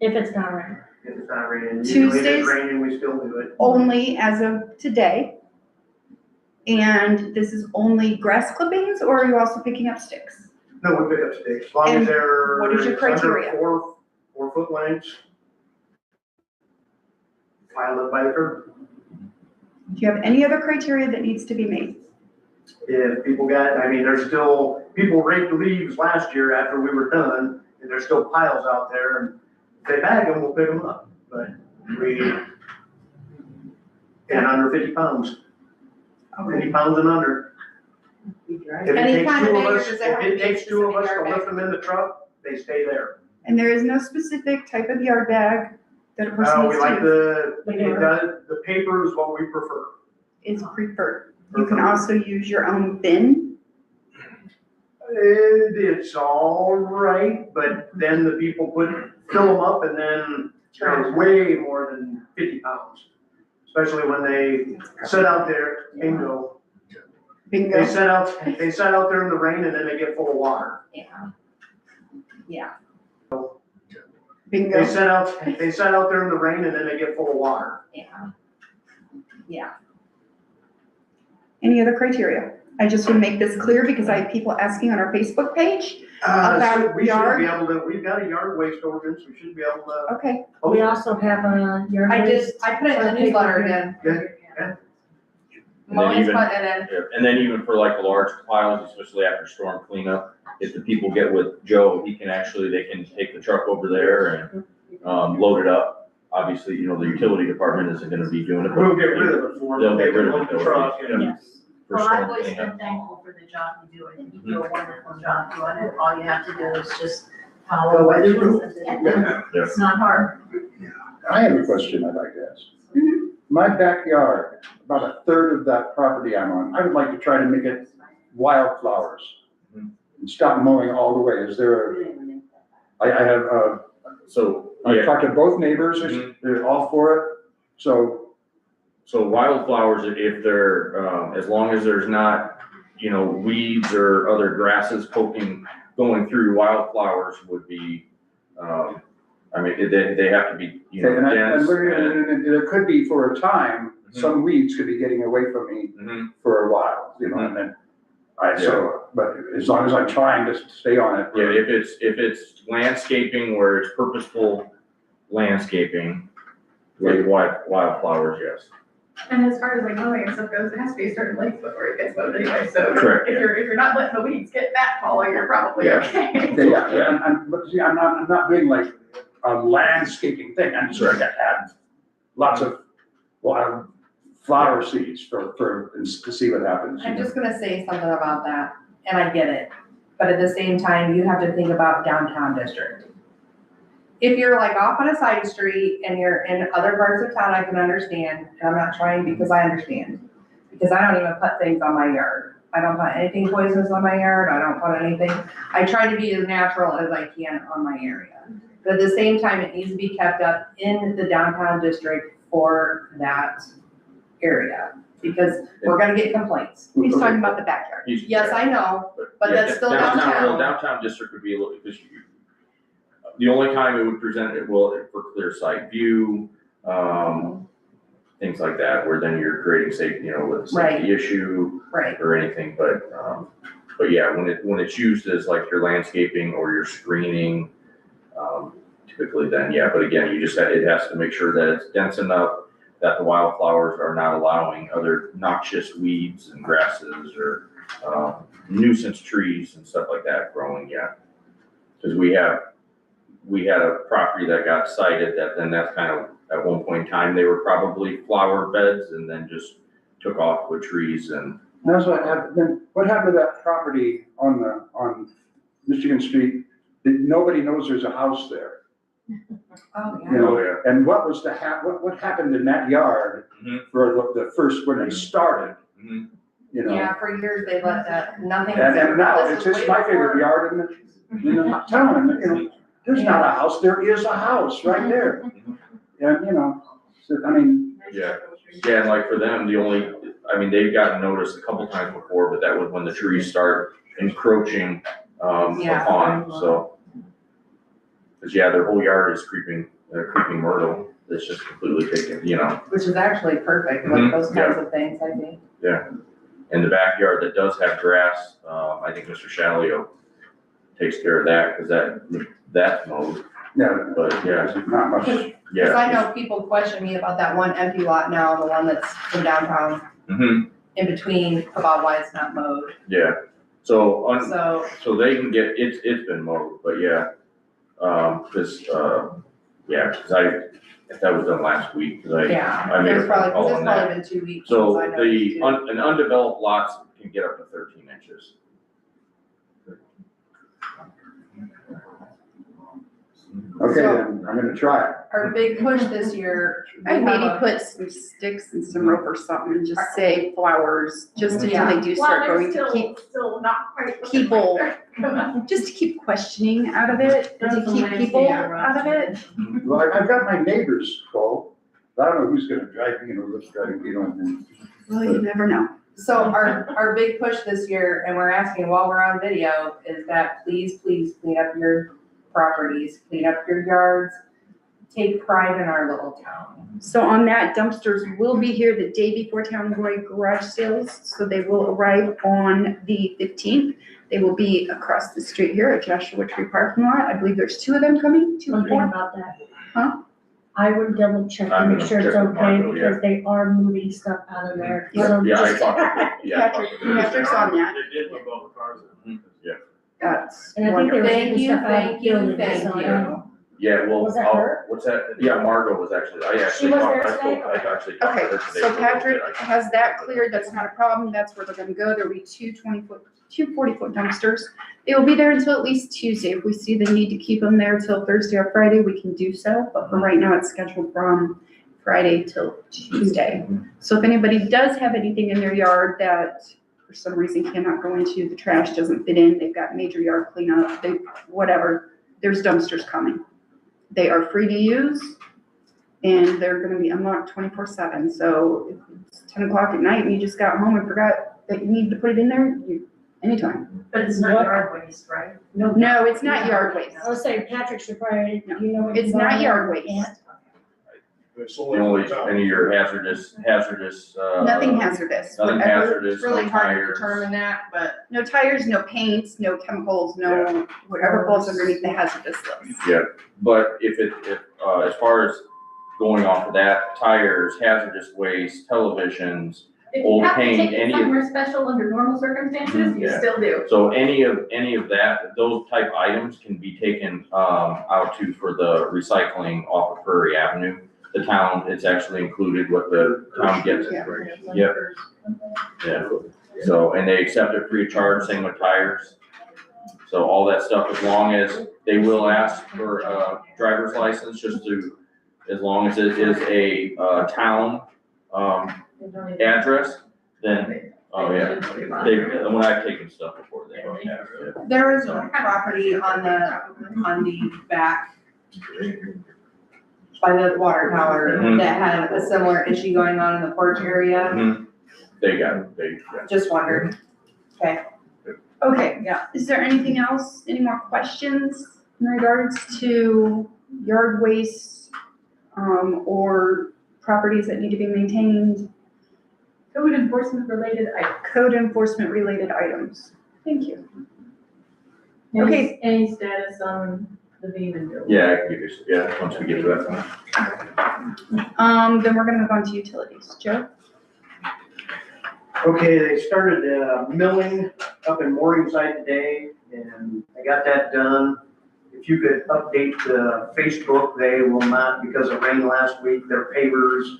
If it's not raining. if it's not raining. Usually if Tuesdays? it's raining, we still do it. Only as of today. And this is only grass clippings, or are you also picking up sticks? No, we pick up sticks, as long And as they're. what is your it's under criteria? 4 foot lengths. Pile it by the curb. Do you have any other criteria that needs to be made? If people there's still, people raked the leaves last year after we were done, and there's still piles out there, and if they bag them, we'll pick them up, but and under 50 pounds, 50 pounds and under. If it Any takes kind of two of bigger, us, does it have if to it be a takes two of us specific to yard lift them in the truck, they stay there. And there is no specific type of yard bag that a person We needs like to the paper is what we prefer. is preferred. You can also use your own bin. It's all right, but then the people fill them up and then they're way more than 50 pounds. Especially when they sit out there, bingo. Bingo. They sit out there in the rain and then they get full of water. Yeah. They Bingo. sit out there in the rain and then they get full of water. Yeah. Any other criteria? I just would make this clear because I have people asking on our Facebook page. About We should yard? be able to, we've got a yard waste ordinance, we should be able to. Okay, We also have a yard I waste. put it in the newsletter again. I'm always even- putting it in. Yeah, and then even for like the large piles, especially after storm cleanup, if the people get with Joe, they can take the truck over there and, load it up. Obviously, you know, the utility department isn't gonna be doing it. but We'll get rid of it for They'll them, get they rid can of load it, the truck. yeah. Yes. For Well, I've storm always cleanup. been thankful for the job you do. I think you do a wonderful job doing it. All you have to do is just follow what it is. Yeah. It's not hard. I have a question I'd like to ask. Mhm. My backyard, about a third of that property I'm on, I would like to try to make it wildflowers. Mhm. And stop mowing all the way. Is there I have, So, I've yeah, talked to both neighbors, Mhm. they're all for it. So, so wildflowers, if they're, as long as there's not, you know, weeds or other grasses going through, wildflowers would be, I mean, they have to be, you know, and dense. and there could be for a time, some weeds could be getting away from me Mhm. for a while, you know, and then but as long as I'm trying to stay on it. Yeah, if it's landscaping where it's purposeful landscaping, like wildflowers, yes. And as far as like mowing and stuff goes, it has to be a certain length before it gets mowed anyway, so. Correct, If you're not letting the weeds get that tall, you're probably Yeah. okay. But see, I'm not doing like a landscaping thing, I'm just gonna add lots of wild flower seeds to see what happens. I'm just gonna say something about that, and I get it, but at the same time, you have to think about downtown district. If you're like off on a side street and you're in other parts of town, I can understand, and I'm not trying because I understand. Because I don't even put things on my yard. I don't put anything poisonous on my yard, I don't put anything, I try to be as natural as I can on my area. But at the same time, it needs to be kept up in the downtown district for that area, because we're gonna get complaints. he's talking about the backyard. Yes, I know, but Yeah, that's still well, downtown. Downtown district would be a little, because the only time it would present it, for clear sight view, things like that, where then you're creating safety, you know, with a safety issue Right, or anything, but yeah, when it's used as like your landscaping or your screening, typically then, yeah, but again, it has to make sure that it's dense enough that the wildflowers are not allowing other noxious weeds and grasses or, nuisance trees and stuff like that growing, yeah. Cause we had a property that got cited that's kind of, at one point in time, they were probably flower beds and then just took off with trees and. That's what happened, then what happened to that property on Michigan Street, that nobody knows there's a house there? oh, You yeah. know, and what happened in that yard Mhm. for the first, when they started, Mhm. you know? Yeah, for years they let that, nothing. And now, This it's was just way my favorite before- yard in the town, and, you know, there's not a house, there is a house right there. And, you know, so, I mean, Yeah, yeah, and like for them, they've gotten noticed a couple times before, but that was when the trees start encroaching, Yeah. upon, so. Cause yeah, their whole yard is creeping myrtle, it's just completely taken, you know, Which is actually perfect Mhm, with those kinds of things, I think. in the backyard that does have grass, I think Mr. Shalio takes care of that, cause that's mowed, yeah, but yeah, there's not much. Cause I yeah. know people question me about that one empty lot now, the one that's in downtown, Mhm, in between, about why it's not mowed. yeah, so, So, so they can get, it's been mowed, but yeah, cause, Yeah, if that was done last week, cause I made It's a probably, call it's on that. probably been 2 weeks. So since I noticed it. an undeveloped lots can get up to 13 inches. Okay, then, I'm gonna try it. Our big push this year. we I'd have maybe a- put some sticks and some rope or something and just say flowers, just until they do start Well, going they're to keep, still not quite. people- just to keep questioning out of it, and to keep people out of it. Well, I've got my neighbors called, but I don't know who's gonna drive me, or what's driving me, and Well, you never know. So our big push this year, and we're asking while we're on video, is that please clean up your properties, clean up your yards, take pride in our little town. So on that, dumpsters will be here the day before Town Boy garage sales, so they will arrive on the 15th. They will be across the street here at Joshua Tree parking lot. I believe there's 2 of them coming, 2 or One thing 4. about that. Huh? I would double check I'm and make gonna sure it's check with okay, Marco, yeah. because they are moving stuff out of there. Yeah. So Yeah, I just- talked to, yeah. I talked to them. Patrick's on that. They did move all the cars in. That's And I think they were Thank taking you, stuff out of thank the you, building, thank so I you. don't know. Yeah, well, Was that her? what's that? Yeah, Margot was actually, I actually was talked, there I spoke, today? I actually talked to Okay, her today. so for a little Patrick bit. has that cleared, that's not a problem, that's where they're gonna go, there'll be 2 40-foot dumpsters. They will be there until at least Tuesday, if we see the need to keep them there till Thursday or Friday, we can do so, but for right now, it's scheduled from Friday till Tuesday. So if anybody does have anything in their yard that for some reason cannot go into, the trash doesn't fit in, they've got major yard cleanup, whatever, there's dumpsters coming. They are free to use, and they're gonna be unlocked 24/7, so if it's 10 o'clock at night and you just got home and forgot that you needed to put it in there, anytime. But it's not yard waste, right? No, it's not yard waste. I was saying Patrick should probably, you know. It's not yard waste. It's Only any of your hazardous, Nothing hazardous. nothing Whatever. hazardous, It's really no hard to tires. determine that, but No tires, no paints, no chemicals, no whatever falls underneath the hazardous list. But if as far as going off of that, tires, hazardous waste, televisions, If Old you have to paint, take any it of- somewhere special under normal circumstances, you Yeah. still do. so any of that, those type items can be taken, out to for the recycling off of Prairie Avenue. The town, it's actually included what the town gets. Yeah. Yep. Yeah, so, and they accept it free of charge, same with tires. So all that stuff, as long as they will ask for a driver's license, just to, as long as it is a, town, address, then, oh yeah, when I've taken stuff before, they don't have it. there is a property on the back by the water tower Mhm. that had a similar issue going on in the porch area. They got it. Just wondered. Okay, yeah. Is there anything else, any more questions in regards to yard waste, or properties that need to be maintained? Code enforcement related items. Code enforcement related items. Thank you. Okay. Any status on the Beaman building? Yeah, I can give you, once we get to that point. Then we're gonna move on to utilities. Joe? Okay, they started milling up in Morningside today, and I got that done. If you could update the Facebook, they will not, because of rain last week, their pavers,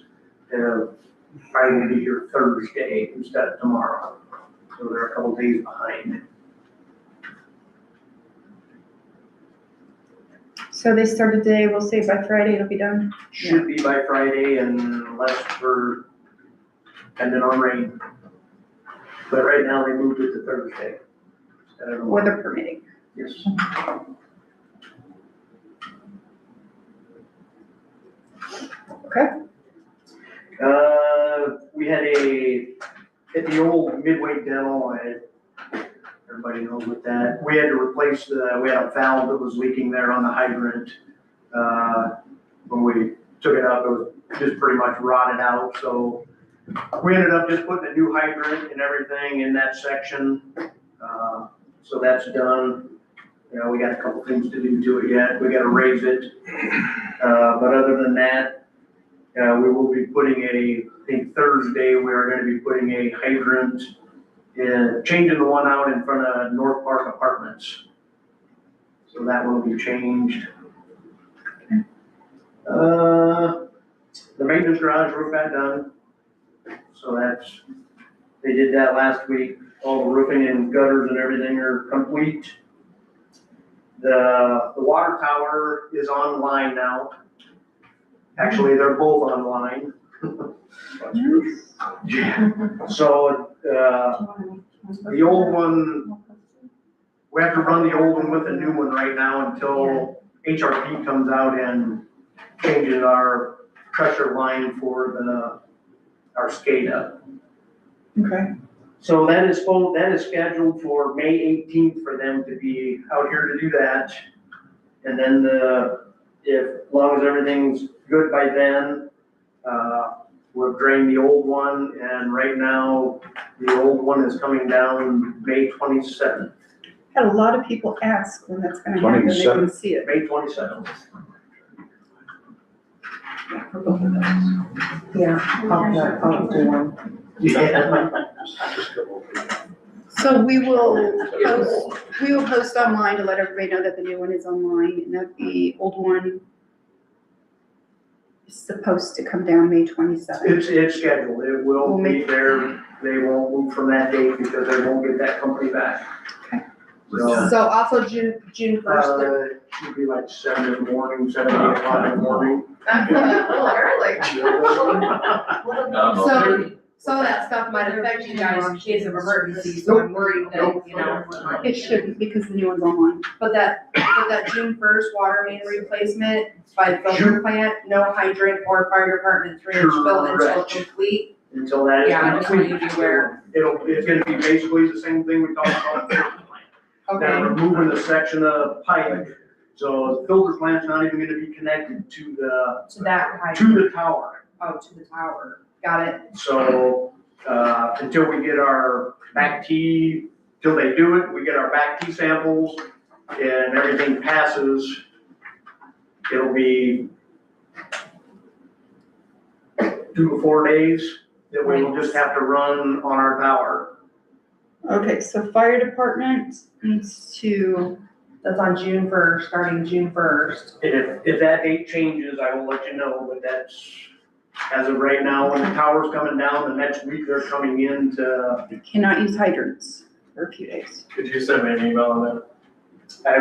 probably will be here Thursday instead of tomorrow. So they're a couple days behind. So they started today, we'll say by Friday it'll be done. Should be by Friday unless we're depending on rain. But right now they moved it to Thursday. instead of tomorrow. Weather permitting. Yes. Okay. We had at the old Midway Dental, everybody knows what that, we had to replace we had a valve that was leaking there on the hydrant. When we took it up, it was just pretty much rotted out, so we ended up just putting a new hydrant and everything in that section. So that's done. You know, we got a couple things to do to it yet. We gotta raise it. But other than that, we will be putting I think Thursday, we are gonna be putting a hydrant changing the one out in front of North Park Apartments. So that will be changed. maintenance garage roof got done. So they did that last week. All the roofing and gutters and everything are complete. The water tower is online now. Actually, they're both online. Yeah. So, the old one, we have to run the old one with the new one right now until HRP comes out and changes our pressure line for our SCADA. Okay. So that is scheduled for May 18th for them to be out here to do that. And then as long as everything's good by then, we'll drain the old one, and right now, the old one is coming down May 27th. Had a lot of people ask when that's gonna happen, they couldn't see it. May 27th. For both of those. Yeah, I'll do one. Yeah. So we will post online to let everybody know that the new one is online and that the old one is supposed to come down May 27th. It's scheduled, it will be there, they won't move from that date because they won't get that company back. Okay. So also June first, It'd be like 7 in the morning, 7, 8 o'clock in the morning. That's a little early. so some of that stuff might affect you guys in case of emergency, so I'm worried that, you know. It shouldn't because the new one's online. But that June first water main replacement by the filter plant, no hydrant or fire department 3-inch fill until Correct. complete. Until that is Yeah, I just want complete. you to be aware. It's gonna be basically the same thing we talked about. Now, Okay, we're moving a section of pipe, so the filter plant's not even gonna be connected to to that hydrant, to the tower. to the tower, got it. So, until we get our back T, till they do it, we get our back T samples and everything passes, it'll be 2 to 4 days that we will just have to run on our tower. Okay, so fire department needs to, That's on June first, starting June first. And if that date changes, I will let you know, but that's, as of right now, when the tower's coming down, the next week they're coming in to, cannot use hydrants for a few days. Could you send me an email on that?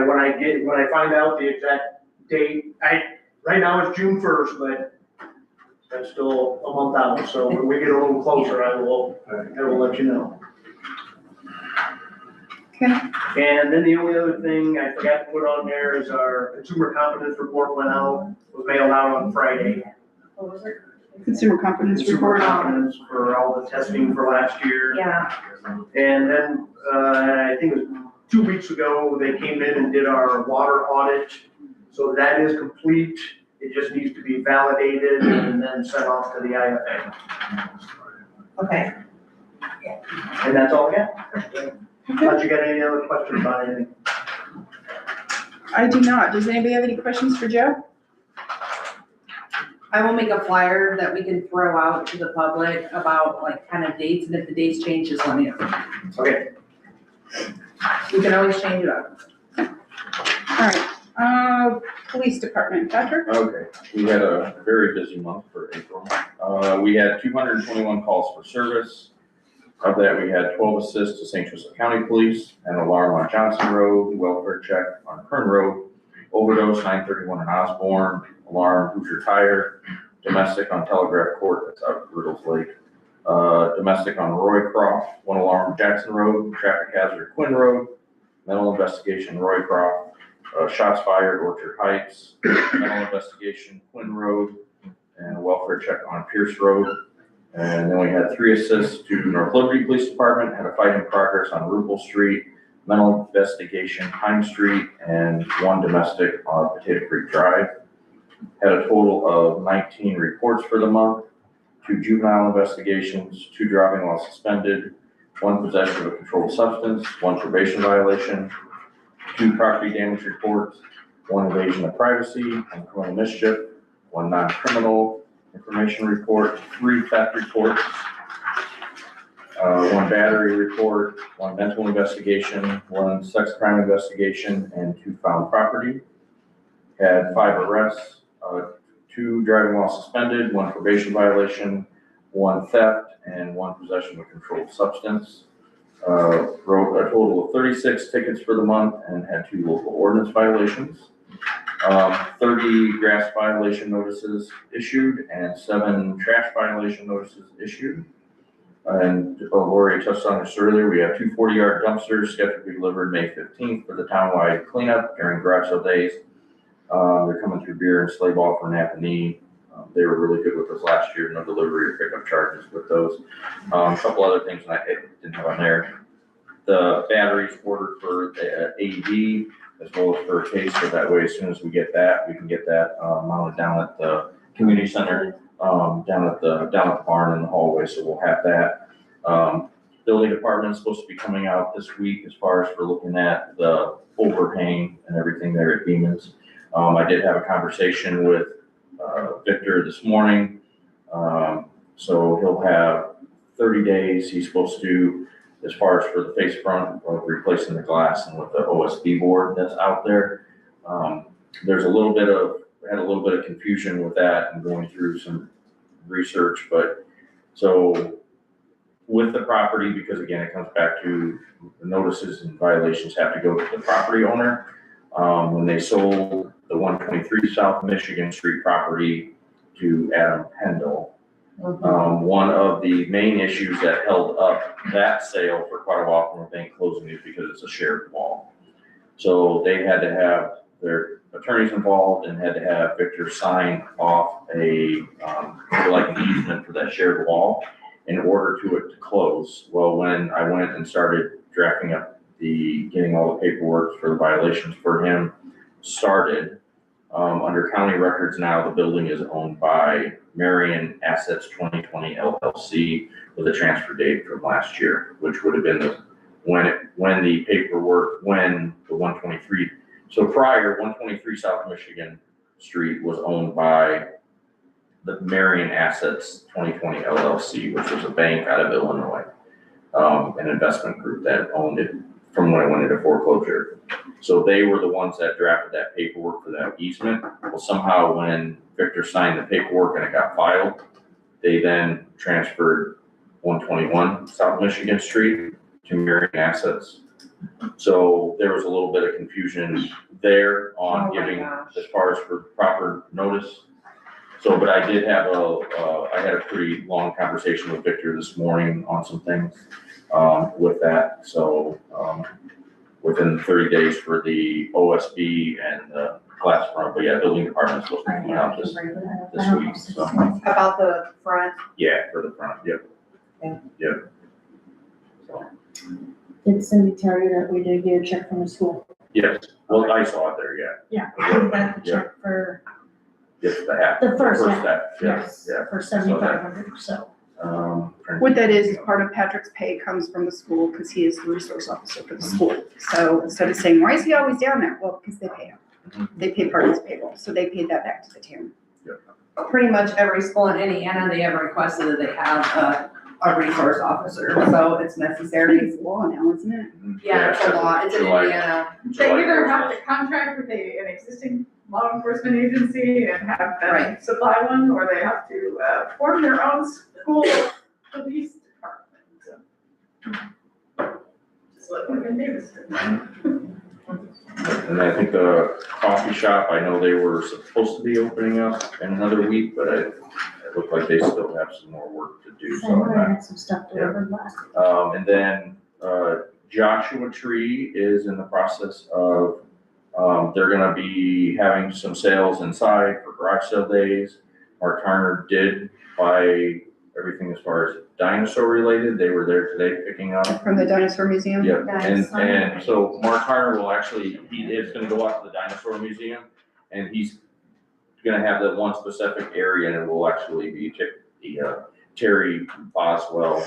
when I find out the exact date, right now it's June 1st, but that's still a month out, so when we get a little closer, I will let you know. Okay. And then the only other thing I forgot to put on there is our consumer confidence report went out, was mailed out on Friday. What was it? Consumer confidence Consumer report. confidence for all the testing for last year. Yeah, And then, I think it was 2 weeks ago, they came in and did our water audit. So that is complete. It just needs to be validated and then sent off to the IFA. okay. And that's all I got. Unless you got any other questions about anything? I do not. Does anybody have any questions for Joe? I will make a flyer that we can throw out to the public about like kind of dates, and if the dates change, just let me know. Okay. We can always change it up. All right, police department, Patrick? Okay, we had a very busy month for April. We had 221 calls for service. Of that, we had 12 assists to St. Joseph County Police, an alarm on Johnson Road, welfare check on Kern Road, overdose 931 in Osborne, alarm Hoosier Tire, domestic on Telegraph Court, that's out of Riddles Lake, domestic on Roycroft, one alarm Jackson Road, traffic hazard Quinn Road, mental investigation Roycroft, shots fired Orchard Heights, mental investigation Quinn Road, and a welfare check on Pierce Road. And then we had 3 assists to North Liberty Police Department, had a fight in progress on Rupel Street, mental investigation Pine Street, and 1 domestic on Potato Creek Drive. Had a total of 19 reports for the month, 2 juvenile investigations, 2 driving while suspended, 1 possession of a controlled substance, 1 probation violation, 2 property damage reports, 1 evasion of privacy, 1 criminal mischief, 1 non-criminal information report, 3 theft reports, 1 battery report, 1 mental investigation, 1 sex crime investigation, and 2 found property. Had 5 arrests, 2 driving while suspended, 1 probation violation, 1 theft, and 1 possession of controlled substance. Wrote a total of 36 tickets for the month and had 2 local ordinance violations. 30 grass violation notices issued and 7 trash violation notices issued. And Lori touched on this earlier, we have 2 40-yard dumpsters scheduled to be delivered May 15th for the townwide cleanup during garage sale days. They're coming through beer and sleigh ball for Napanee. They were really good with us last year, no delivery or pickup charges with those. A couple other things I didn't have on there. The batteries ordered for the AED as well as for a case, so that way as soon as we get that, we can get that mounted down at the community center, down at the barn in the hallway, so we'll have that. Building department is supposed to be coming out this week as far as for looking at the overhang and everything there at Beeman's. I did have a conversation with Victor this morning. So he'll have 30 days. He's supposed to, as far as for the face front of replacing the glass and with the OSB board that's out there. There's had a little bit of confusion with that and going through some research, but so with the property, because again, it comes back to the notices and violations have to go to the property owner. When they sold the 123 South Michigan Street property to Adam Pendle, one of the main issues that held up that sale for quite a while from the bank closing is because it's a shared wall. So they had to have their attorneys involved and had to have Victor sign off like an easement for that shared wall in order to it to close. Well, when I went and started drafting up getting all the paperwork for the violations for him started, under county records now, the building is owned by Marion Assets 2020 LLC with a transfer date from last year, which would have been when the 123, so prior 123 South Michigan Street was owned by the Marion Assets 2020 LLC, which was a bank out of Illinois, an investment group that owned it from when it went into foreclosure. So they were the ones that drafted that paperwork for that easement. Well, somehow when Victor signed the paperwork and it got filed, they then transferred 121 South Michigan Street to Marion Assets. So there was a little bit of confusion there on giving as far as for proper notice. So, but I did have I had a pretty long conversation with Victor this morning on some things with that. So within 30 days for the OSB and the glass front, but yeah, building department is supposed to come out this week. So About the front, yeah, for the front, yep. Okay. Yep. So, Did Cindy tell you that we did get a check from the school? yes, well, I saw it there, yeah. Yeah, we got the check for, Yes, the half. The first half, half, yes, yeah. for 7,500, so. What that is part of Patrick's pay comes from the school because he is the resource officer for the school. So instead of saying, why is he always down there? Well, because they pay him. They pay part of his payroll, so they paid that back to the town. Pretty much every school in Indiana, they have requested that they have a resource officer, so it's I necessary. think it's law now, isn't it? Yeah, it's a law, it's in July. Indiana. They either have to contract with an existing law enforcement agency and have them Right. supply one, or they have to form their own school police department. Just like in Daviston. And I think the coffee shop, I know they were supposed to be opening up in another week, but it looked like they still have some more work to do. So I had some stuff delivered last week. and then Joshua Tree is in the process of, they're gonna be having some sales inside for garage sale days. Mark Turner did buy everything as far as dinosaur related. They were there today picking up. From the dinosaur museum? Yeah, Nice. and so Mark Turner will actually, he is gonna go out to the dinosaur museum and he's gonna have that one specific area and it will actually be the Terry Boswell,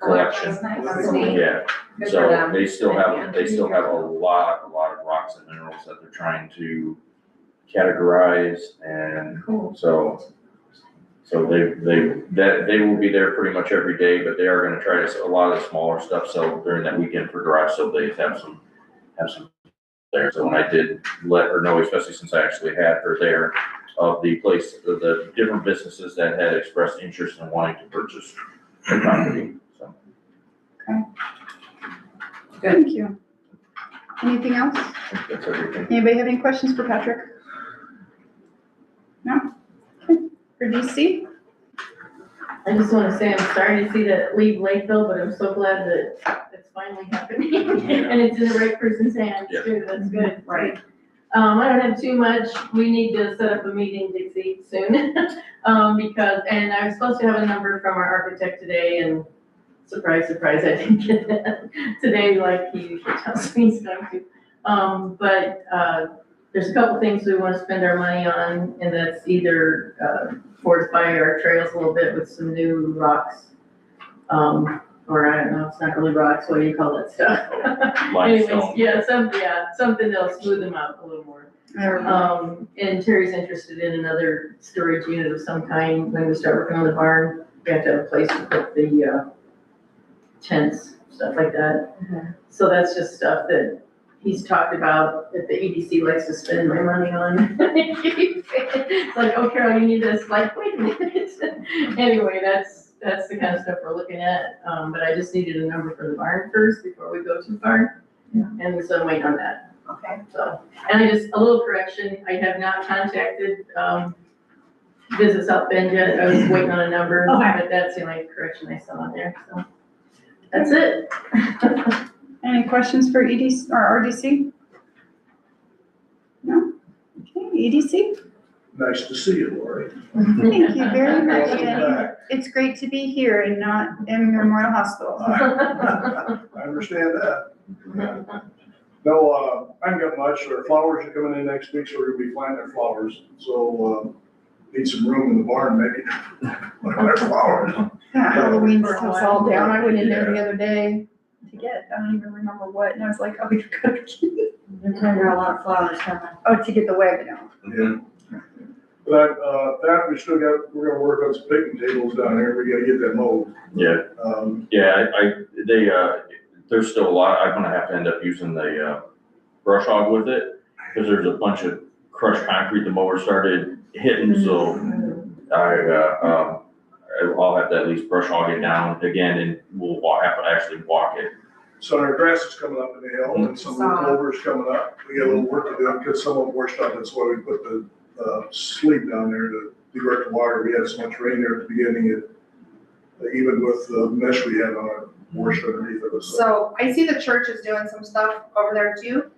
collection. That's neat. Yeah, Good for so them. they still have a lot of rocks and minerals that they're trying to categorize and so they will be there pretty much every day, but they are gonna try to, a lot of the smaller stuff, so during that weekend for garage sale days, have some there. So when I did let her know, especially since I actually had her there, of the place, the different businesses that had expressed interest in wanting to purchase the property, so. Thank you. Anything else? I think that's everything. Anybody have any questions for Patrick? No? Okay. For DC? I just wanna say, I'm sorry to see that leave Lakeville, but I'm so glad that it's finally happening. And it's in the right person's hands Yeah. too, that's good. Right. I don't have too much, we need to set up a meeting, Dixie, soon. Because, and I was supposed to have a number from our architect today, and surprise, surprise, I didn't get that today, like he usually tells me he's going to. There's a couple things we wanna spend our money on, and that's either, fortify our trails a little bit with some new rocks. Or I don't know, it's not really rocks, what do you call that stuff? Limestone. Anyways, something that'll smooth them out a little more. And Terry's interested in another storage unit of some kind. When we start working on the barn, we have to have a place to put the, tents, stuff like that. So that's just stuff that he's talked about, that the EDC likes to spend my money on. It's like, oh, Carol, you need this, like, wait a minute. Anyway, that's the kind of stuff we're looking at, but I just needed a number for the barn first before we go too far. And so I'm waiting on that. Okay. So, and a little correction, I have not contacted, Visit South Bend yet, I was waiting on a number, Okay. but that's the only correction I saw on there, so. That's it. Any questions for EDC or RDC? No? Okay, EDC? Nice to see you, Lori. Thank you very much, Welcome Jenny. back. It's great to be here and not in Memorial Hospital. I understand that. No, I haven't got much. Our flowers are coming in next week, so we're gonna be planting our flowers. So, need some room in the barn, maybe. Put our flowers. Yeah, Halloween stuff's all down. I went in there the other day to get, I don't even remember what, and I was like, oh, you're cooking. There's a lot of flowers coming. Oh, to get the wagon out. Yeah. But, that, we're gonna work on some picnic tables down here. We gotta get that mowed. Yeah, yeah, there's still a lot, I'm gonna have to end up using the, brush hog with it, because there's a bunch of crushed concrete the mower started hitting, so I'll have to at least brush hog it down again, and we'll have to actually walk it. So our grass is coming up in the hill, and some of the clover's coming up. We got a little work to do, because some of them washed up. That's why we put the, sleeve down there to divert the water. We had so much rain there at the beginning, even with the mesh we had on it, washed underneath of us. So I see the church is doing some stuff over there too.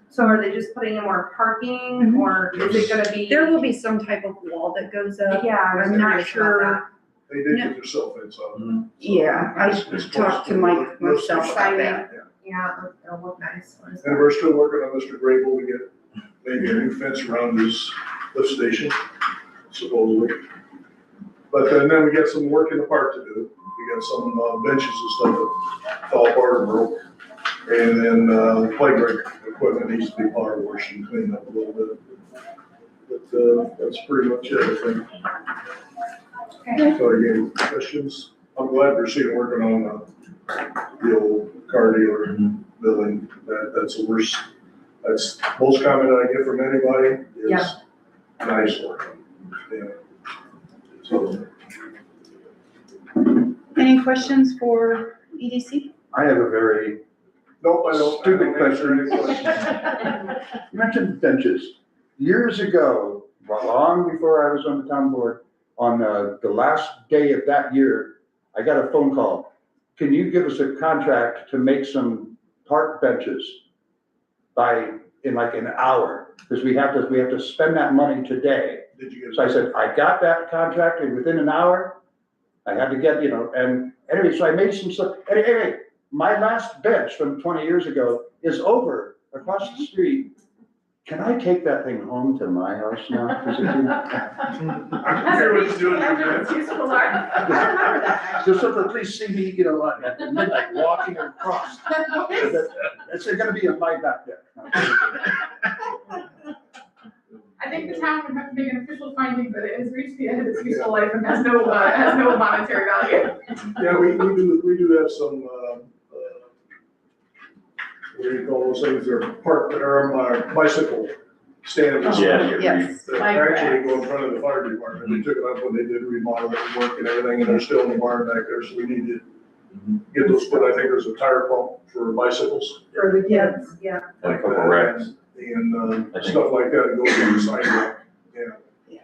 So are they just putting in more parking or is it gonna be? There will be some type of wall that goes up. Yeah, I was I'm not curious about that. sure. They did get their cell fence up. So Yeah, I it's talked to supposed Mike look myself about that. Yeah, it'll look nice. And we're still working on Mr. Grable to get maybe a new fence around his lift station, supposedly. But then we got some work in the park to do. We got some benches and stuff that fell apart and broke. And then the playground equipment needs to be power washed and cleaned up a little bit. But that's pretty much it, I think. So again, questions? I'm glad we're seeing working on the old car dealer building. That's the worst. That's most comment I get from anybody is nice work. Yeah. So. Any questions for EDC? I have a very Nope, I don't. Stupid answer any questions. You mentioned benches. Years ago, long before I was on the town board, on the last day of that year, I got a phone call. Can you give us a contract to make some park benches in like an hour? Because we have to spend that money today. Did you get? So I said, I got that contract, and within an hour, I had to get, and anyway, so I made some stuff. Anyway, my last bench from 20 years ago is over across the street. Can I take that thing home to my house now? I'm sure what you're doing. I remember that. Just so that please see me, at midnight walking across. It's gonna be a light back there. I think the town would have to make an official finding that it has reached the end of its useful life and has no monetary value. Yeah, we do have some, what do you call those things, they're parked, or bicycle stands. Yeah, Yes. That actually go in front of the fire department, they took it up when they did remodel it, work and everything, and they're still in the barn back there, so we need to get those put. I think there's a tire pump for bicycles. For the kids, yeah. Like a couple racks. And, I think- stuff like that goes on the sidewalk, yeah. Yeah.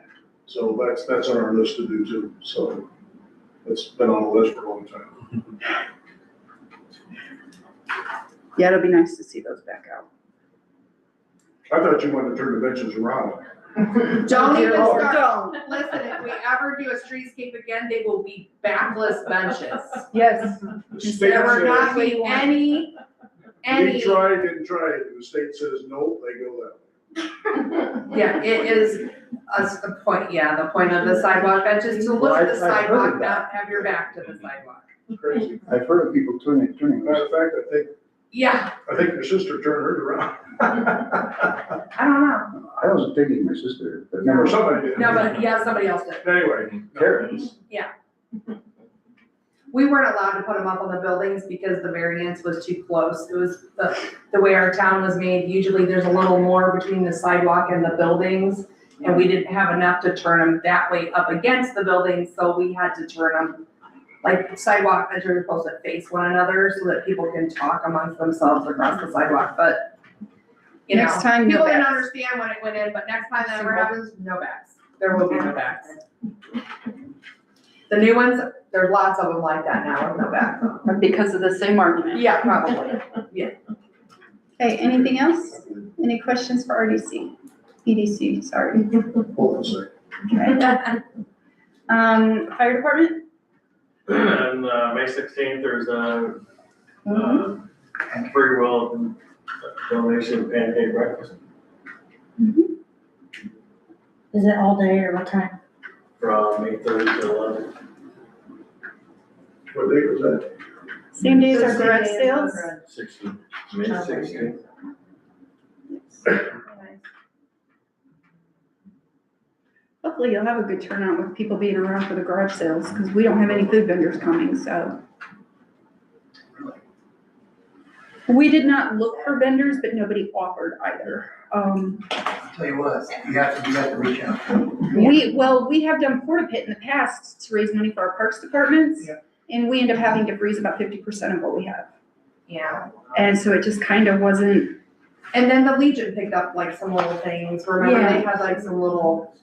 So that's on our list to do too, so it's been on the list for a long time. Yeah, it'll be nice to see those back out. I thought you wanted to turn the benches around. Don't even Lord. start, listen, if we ever do a streetscape again, they will be backless benches. Yes. The state There will not says, be any, we tried and tried, and the state says, nope, they go that way. yeah, it is, the point, yeah, the point of the sidewalk benches, to look at the Well, I've heard of sidewalk, that. not have your back to the sidewalk. Crazy. I've heard of people turning Matter of fact, Yeah, I think your sister turned hers around. I don't know, I wasn't thinking my sister, but Or never. somebody did. no, but yeah, somebody else did. Anyway. Carrots. We weren't allowed to put them up on the buildings because the variance was too close. It was the way our town was made, usually there's a little more between the sidewalk and the buildings. And we didn't have enough to turn them that way up against the buildings, so we had to turn them, like sidewalk, as you're supposed to face one another so that people can talk amongst themselves across the sidewalk, but you know, Next time, no people didn't backs. understand when it went in, but next time that ever happens, no backs. There will be no backs. The new ones, there's lots of them like that now with no backs. Because of the same argument. Yeah, probably. Okay, anything else? Any questions for RDC? EDC, sorry. Hold on a second. Okay. Fire department? And, May 16th, there's a, free will donation pancake breakfast Is it all day or what time? from 8:30 to 11. What date was that? Same day as our garage sales? 16. May 16th. Hopefully you'll have a good turnout with people being around for the garage sales, because we don't have any food vendors coming, so. We did not look for vendors, but nobody offered either. Tell you what, you have to reach out. We have done porta pit in the past to raise money for our parks departments. Yeah. And we end up having to freeze about 50% of what we have. Yeah, And so it just kind of wasn't, and then the Legion picked up like some little things, remember they had like some little,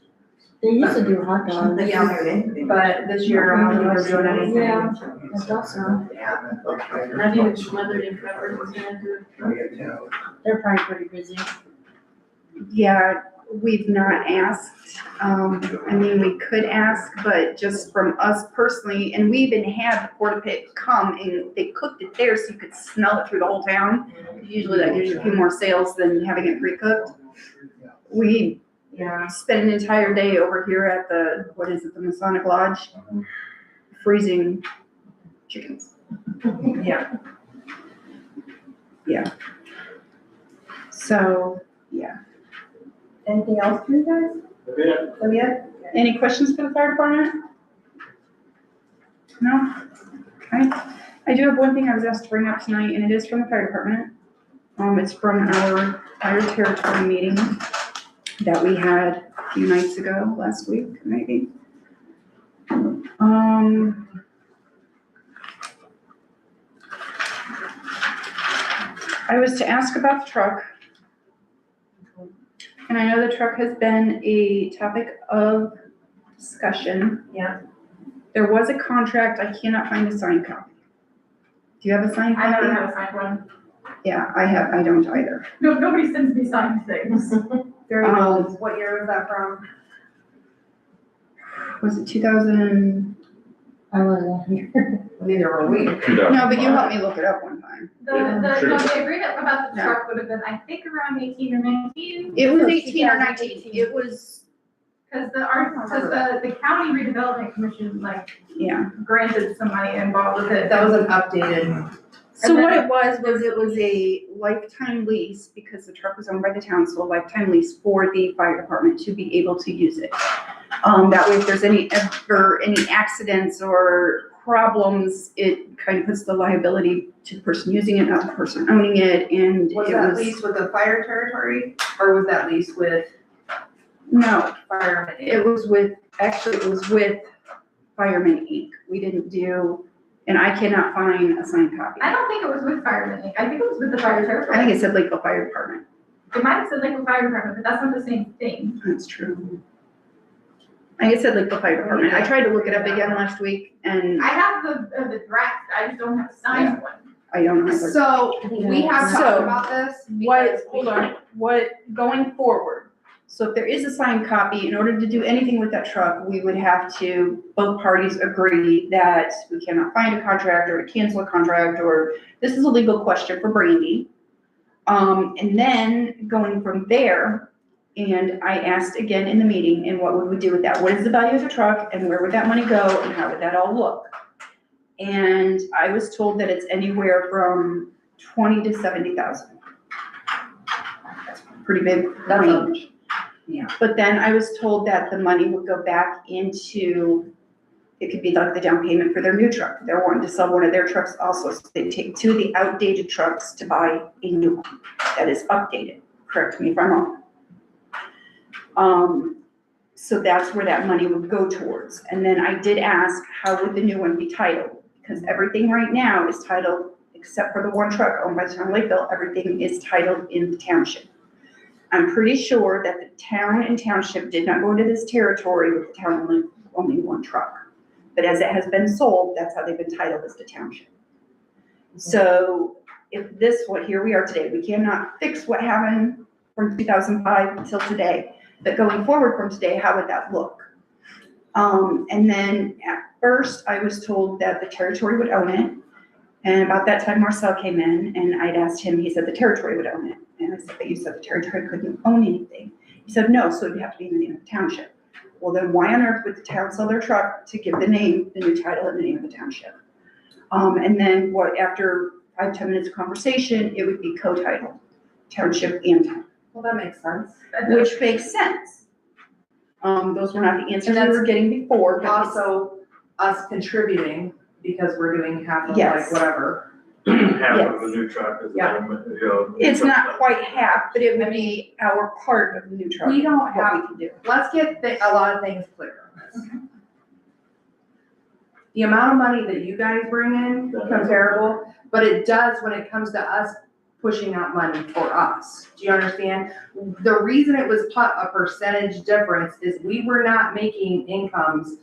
They used to do hot dogs. but this year I don't think they're doing anything. Yeah, I thought so. Yeah. Not even smothered in pepper was gonna do it. They're probably pretty busy. yeah, we've not asked. I mean, we could ask, but just from us personally, and we even had the porta pit come and they cooked it there so you could smell it through the whole town. Usually that gives you a few more sales than having it pre-cooked. We spent an entire day over here at the, what is it, the Masonic Lodge, freezing chickens. Yeah. Yeah. So, yeah. Anything else for you guys? Yeah. Any questions for the fire department? No? Okay. I do have one thing I was asked to bring up tonight, and it is from the fire department. It's from our fire territory meeting that we had a few nights ago, last week, maybe. I was to ask about the truck. And I know the truck has been a topic of discussion. Yeah. There was a contract, I cannot find a signed copy. Do you have a signed copy? I don't have a signed one. Yeah, I don't either. No, nobody sends me signed things. Very old. What year was that from? Was it 2000? I wasn't here. Neither were we. No, but you helped me look it up one time. The agreement about the truck would have been, I think, around 18 or 19. It was 18 or 19. It was, Because the county redevelopment commission, like, yeah. granted some money involved with it. That was an updated. So what it was a lifetime lease, because the truck was owned by the town, so a lifetime lease for the fire department to be able to use it. That way if there's any accidents or problems, it kind of puts the liability to the person using it, not the person owning it, and Was it that was, leased with the fire territory, or was that leased with no, firemen? it was with Fireman Inc. We didn't do, and I cannot find a signed copy. I don't think it was with Fireman Inc. I think it was with the fire I territory. think it said Lakeville Fire Department. It might have said Lakeville Fire Department, but that's not the same thing. That's true. I think it said Lakeville Fire Department. I tried to look it up again last week, and I have the draft, I just don't have a signed one. I don't know. either. So, we have So, talked about this. because Hold on, going forward, so if there is a signed copy, in order to do anything with that truck, we would have to, both parties agree that we cannot find a contract or to cancel a contract, or this is a legal question for Brandy. And then going from there, and I asked again in the meeting, and what would we do with that? What is the value of the truck, and where would that money go, and how would that all look? And I was told that it's anywhere from 20 to 70,000. That's a pretty big range. Yeah. But then I was told that the money would go back into, it could be like the down payment for their new truck. They're wanting to sell one of their trucks also, so they take two of the outdated trucks to buy a new one that is updated. Correct me if I'm wrong. So that's where that money would go towards. And then I did ask, how would the new one be titled? Because everything right now is titled, except for the one truck owned by the town of Lakeville, everything is titled in the township. I'm pretty sure that the town and township did not go into this territory with the town only owning one truck. But as it has been sold, that's how they've been titled as the township. So if this, what here we are today, we cannot fix what happened from 2005 until today. But going forward from today, how would that look? And then at first I was told that the territory would own it. And about that time Marcel came in and I'd asked him, he said the territory would own it. And I said, but you said the territory couldn't own anything. He said, no, so it'd have to be in the name of the township. Well, then why on earth would the town sell their truck to give the name, the new title in the name of the township? And then after 5-10 minutes of conversation, it would be co-titled, township and town. Well, that makes sense. Which makes sense. Those were not the answers we were getting before, but Also, us contributing, because we're doing half of Yes. like whatever. Half of the new truck is, Yeah. you know. it's not quite half, but it would be our part of the new truck. We don't what have- we can do. Let's get a lot of things clear on this. The amount of money that you guys bring in, comparable, but it does when it comes to us pushing out money for us. Do you understand? The reason it was put a percentage difference is we were not making incomes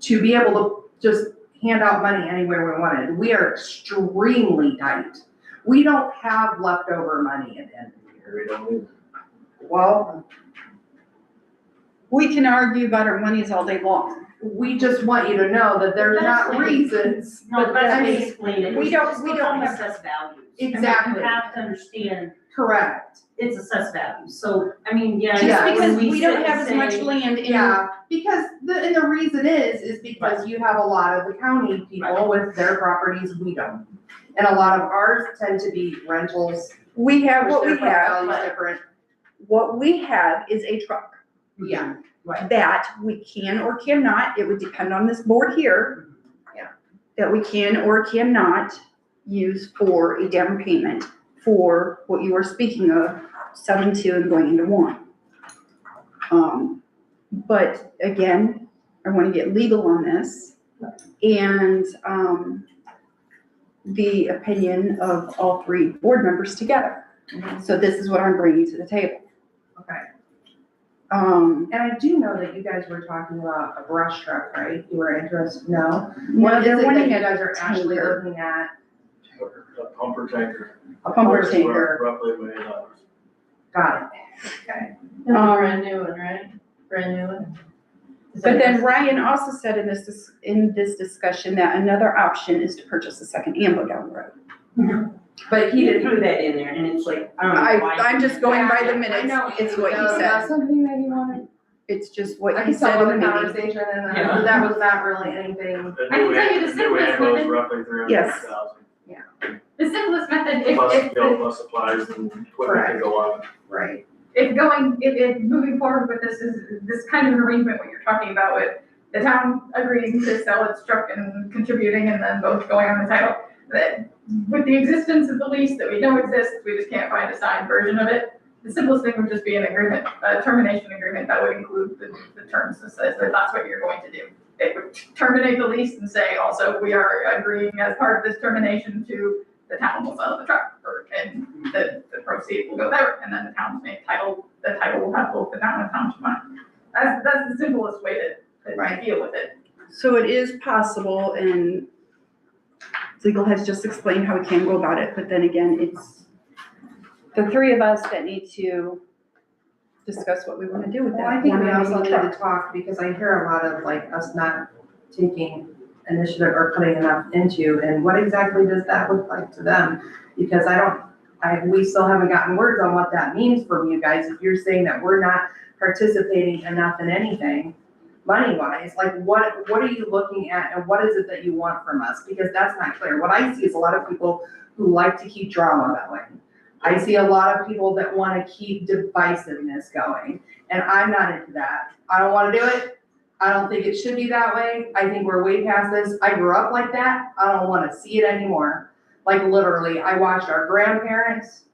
to be able to just hand out money anywhere we wanted. We are extremely tight. We don't have leftover money at the end of the year. We don't need. Well, We can argue about our monies all day long. we just want you to know that there's not reasons. No, but I let me mean, explain it. we It's don't- just we goes don't on have- assessed values. I mean, Exactly. You have to understand, Correct. it's assessed values, so, I mean, yeah. Just Yeah, because when we sit don't and have as much say- land in. Yeah, because and the reason is because you have a lot of the county people with their properties, we don't. And a lot of ours tend to be rentals, We have which what we their have. value's different. What we have is a truck Yeah, that we can or cannot, it would depend on this board here. Yeah. That we can or cannot use for a down payment for what you are speaking of, 7.2 and going into 1. But again, I want to get legal on this and, the opinion of all 3 board members together. So this is what I'm bringing to the table. okay. Um, And I do know that you guys were talking about a brush truck, right? You were interested, no? no, What is they're it that wanting you a guys are actually tanker. looking at? A pumper tanker. A pumper Worth tanker. Roughly $1 million. Got it. Okay. That's a brand new one, right? Brand new one. Is But that then what- Ryan also said in this discussion that another option is to purchase a second ambo down the road. But he He didn't. threw that in there, and it's like, I don't know why. I'm just going by the I minutes, know. it's what he No, that's said. something that you wanted. It's just what I he can said tell in the the meeting. conversation and Yeah. that was not really anything. The I can new tell you the new simplest ammo is method. roughly 300,000. Yes. The simplest method, Plus if skill, plus supplies and equipment to go on. Right. if moving forward with this is this kind of an arrangement, what you're talking about with the town agreeing to sell its truck and contributing and then both going on the title. That with the existence of the lease that we know exists, we just can't find a signed version of it. The simplest thing would just be an agreement, a termination agreement that would include the terms that says that that's what you're going to do. It would terminate the lease and say also, we are agreeing as part of this termination to the town will sell the truck and the proceeds will go there and then the town's made title, the title will have both the town and township money. That's the simplest way to deal with it. So it is possible, and legal has just explained how we can go about it, but then again, it's the three of us that need to discuss what we want to do with that. Well, I think we one also need to truck. talk, because I hear a lot of like us not taking initiative or putting enough into, and what exactly does that look like to them? Because we still haven't gotten words on what that means from you guys. If you're saying that we're not participating enough in anything, money-wise, like what are you looking at and what is it that you want from us? Because that's not clear. What I see is a lot of people who like to keep drama going. I see a lot of people that want to keep divisiveness going, and I'm not into that. I don't want to do it. I don't think it should be that way. I think we're way past this. I grew up like that. I don't want to see it anymore. Like literally, I watched our grandparents,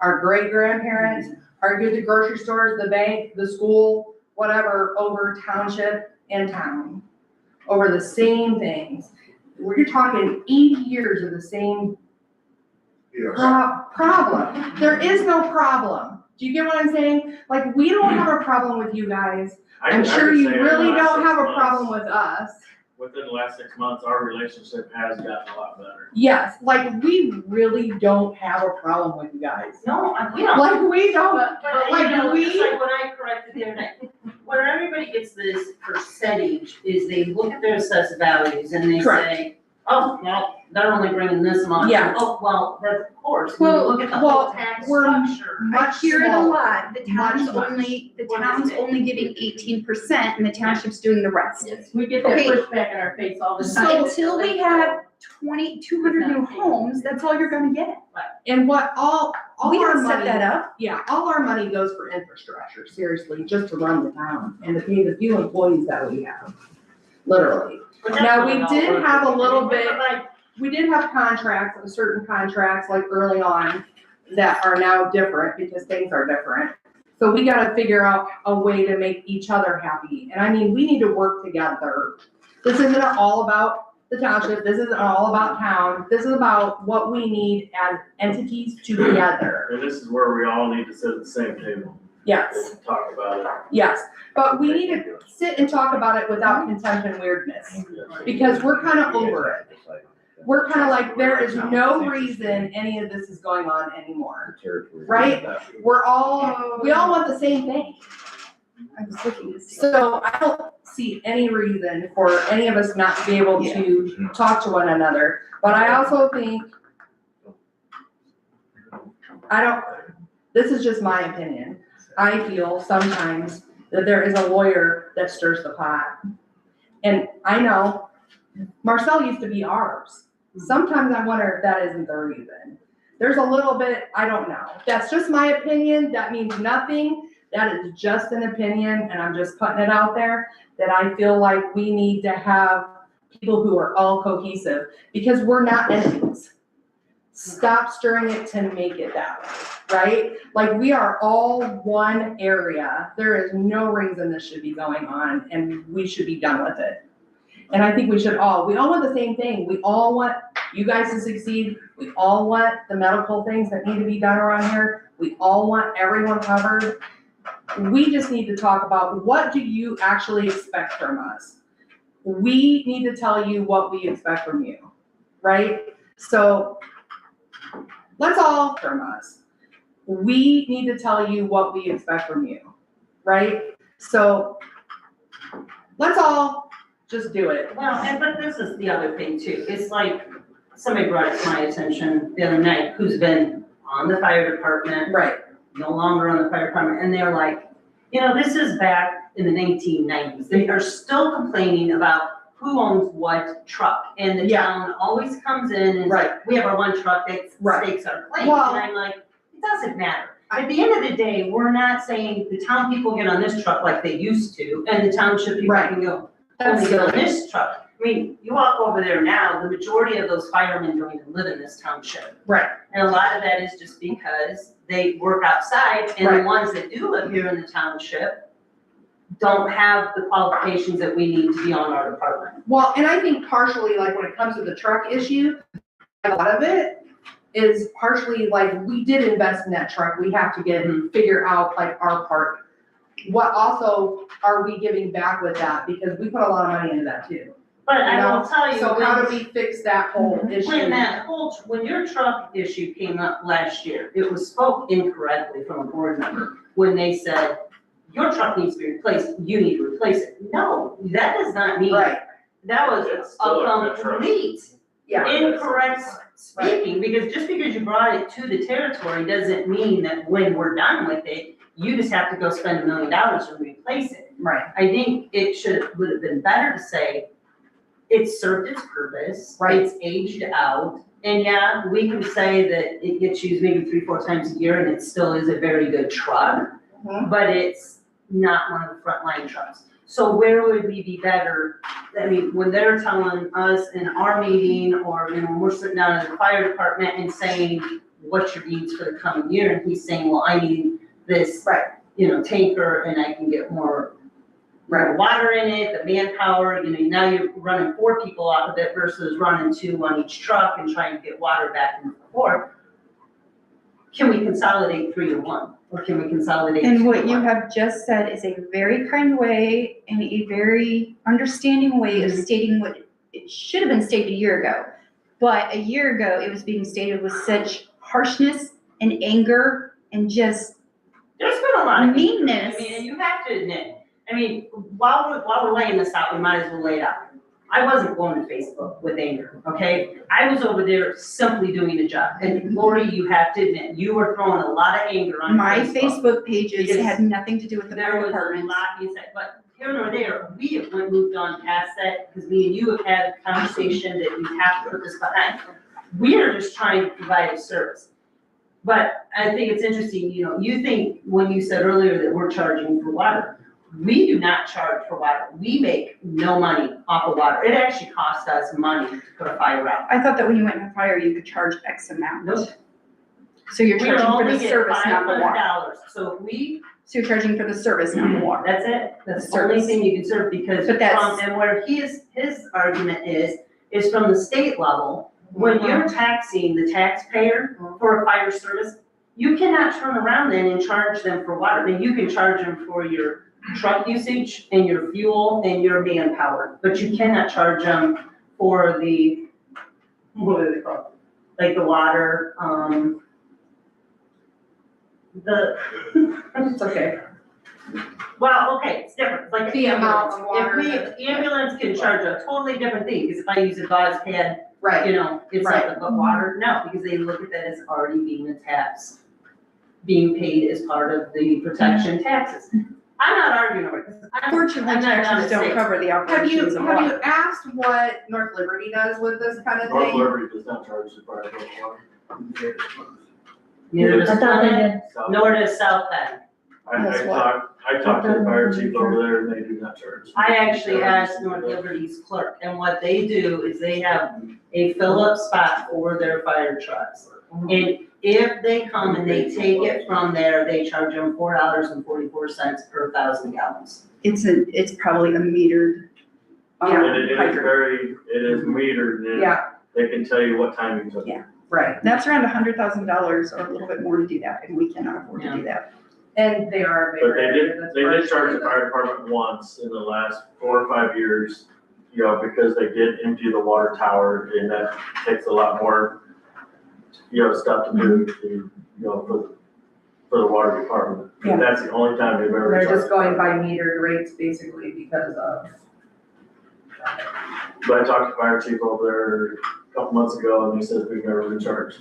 our great-grandparents argue at the grocery stores, the bank, the school, whatever, over township and town, over the same things. We're talking 80 years of the same problem. There is no problem. Do you get what I'm saying? Like, we don't have a problem with you guys. I'm sure you really don't have a problem with us. Within the last 6 months, our relationship has gotten a lot better. Yes, like, we really don't have a problem with you guys. No, we don't. Like, we don't, But like, you know, we. it's like when I corrected the other night, where everybody gets this percentage is they look at their assessed values and they Correct. say, oh, well, they're only bringing this amount. Yeah. Oh, well, that's of course, when you Well, look at the whole tax we're structure. I much hear it a smaller. lot. The town's Much. only giving 18% and the township's doing the rest. Yes, we get that Okay. pushback in our face all the time. So until we have 200 new homes, that's all you're gonna get. And what all We our can set money, that up. yeah, all our money goes for infrastructure, seriously, just to run the town and to pay the few employees that we have, literally. But that's Now, not we all did working. have a little But bit- like, We did have contracts, certain contracts, like early on, that are now different because things are different. So we gotta figure out a way to make each other happy. And I mean, we need to work together. This isn't all about the township, this isn't all about town, this is about what we need as entities together. And this is where we all need to sit at the same table Yes, and talk about it. yes, but we need to sit and talk about it without contempt and weirdness, because we're kinda over it. We're kinda like, there is no reason any of this is going on anymore, right? We all want the same thing. I was looking to see. So I don't see any reason for any of us not to be able to talk to one another. But I also think, this is just my opinion. I feel sometimes that there is a lawyer that stirs the pot. And I know Marcel used to be ours. Sometimes I wonder if that isn't the reason. There's a little bit, I don't know. That's just my opinion. That means nothing. That is just an opinion, and I'm just putting it out there, that I feel like we need to have people who are all cohesive, because we're not enemies. Stop stirring it to make it that way, right? Like, we are all one area. There is no reason this should be going on, and we should be done with it. And I think we all want the same thing. We all want you guys to succeed. We all want the medical things that need to be done around here. We all want everyone covered. We just need to talk about, what do you actually expect from us? We need to tell you what we expect from you, right? So let's all from us. We need to tell you what we expect from you, right? So let's all just do it. well, but this is the other thing too. It's like, somebody brought it to my attention the other night, who's been on the fire department. Right. No longer on the fire department, and they're like, you know, this is back in the 1990s. They are still complaining about who owns what truck, and the town always comes in and is like, we have our one truck that stakes our claim. Well- And I'm like, it doesn't matter. At the end of the day, we're not saying the town people get on this truck like they used to, and the township people Right. can go, only That's on this truck. I mean, you walk over there now, the majority of those firemen don't even live in this township. Right. And a lot of that is just because they work outside, and the Right. ones that do live here in the township don't have the qualifications that we need to be on our department. Well, and I think partially, like, when it comes to the truck issue, a lot of it is partially, like, we did invest in that truck, we have to figure out, like, our part. What also are we giving back with that, because we put a lot of money into that too. But I will tell you. So how do we fix that whole issue? When your truck issue came up last year, it was spoke incorrectly from a board member, when they said, your truck needs to be replaced, you need to replace it. No, that does not mean. Right. That was It's still a a good truck. complete Yeah. incorrect speaking, because just because you brought it to the territory doesn't mean that when we're done with it, you just have to go spend $1 million to replace it. Right. I think it would have been better to say, it's served its purpose. Right. It's aged out, and yeah, we can say that it gets used maybe 3-4 times a year, and it still is a very good truck, but it's not one of the frontline trucks. So where would we be better? I mean, when they're telling us in our meeting, or, you know, when we're sitting down in the fire department and saying, what's your needs for the coming year? And he's saying, well, I need this, you know, tanker, and I can get more water in it, the manpower, you know, now you're running 4 people off of it versus running 2 on each truck and trying to get water back and forth. Can we consolidate 3 to 1, or can we consolidate 2 to 1? And what you have just said is a very kind way and a very understanding way of stating what it should have been stated a year ago. But a year ago, it was being stated with such harshness and anger and just There's been a lot of meanness. I mean, and you have to admit, I mean, while we're laying this out, we might as well lay it out. I wasn't going to Facebook with anger, okay? I was over there simply doing the job. And Lori, you have to admit, you were throwing a lot of anger on My Facebook. Facebook pages Because had nothing to do with the There fire was a department. lot you said, but here nor there, we have moved on past that, because me and you have had a conversation that we have to put this behind. We are just trying to provide a service. But I think it's interesting, you know, you think, when you said earlier that we're charging for water, we do not charge for water. We make no money off of water. It actually costs us money to put a fire out. I thought that when you went in a fire, you could charge X amount. Nope. So you're We charging for only the get service, not the water. $500. So if we, So you're charging for the service, not the water. that's it. That's the Service. only thing you can serve, because But that's- and where his argument is from the state level, when you're taxing the taxpayer for a fire service, you cannot turn around then and charge them for water. I mean, you can charge them for your truck usage and your fuel and your manpower, but you cannot charge them for the, what are they called? Like the water, It's okay. well, okay, it's different, like The amount of water If ambulance can charge a totally different thing, because if I use a gauze pad, Right. you know, it's Right. like, but water, no, because they look at that as already being a tax, being paid as part of the protection taxes. I'm not arguing over it, because Unfortunately, I'm not taxes don't saying- cover the Have operations of you water. asked what North Liberty does with this kind of North thing? Liberty does not charge the fire department water. Neither does I thought they Flint, did. nor does South Bend. That's what- I talked to the fire chief over there, and they do not charge. I actually asked North Liberty's clerk, and what they do is they have a fill-up spot for their fire trucks. And if they come and they take it from there, they charge them $4.44 per 1,000 gallons. It's probably a metered. And it is hydrant. it is metered, and Yeah, they can tell you what time you took it. Yeah. right. That's around $100,000 or a little bit more to do that, and we cannot afford to do that. And they are a But bigger area. That's they did charge partially the fire department once in the last 4 or 5 years, you know, because they did empty the water tower, and that takes a lot more, you know, stuff to do, to, you know, for the water department. Yeah. And that's the only time they've ever They're charged. just going by metered rates basically because of. But I talked to fire chief over there a couple months ago, and he says we've never been charged.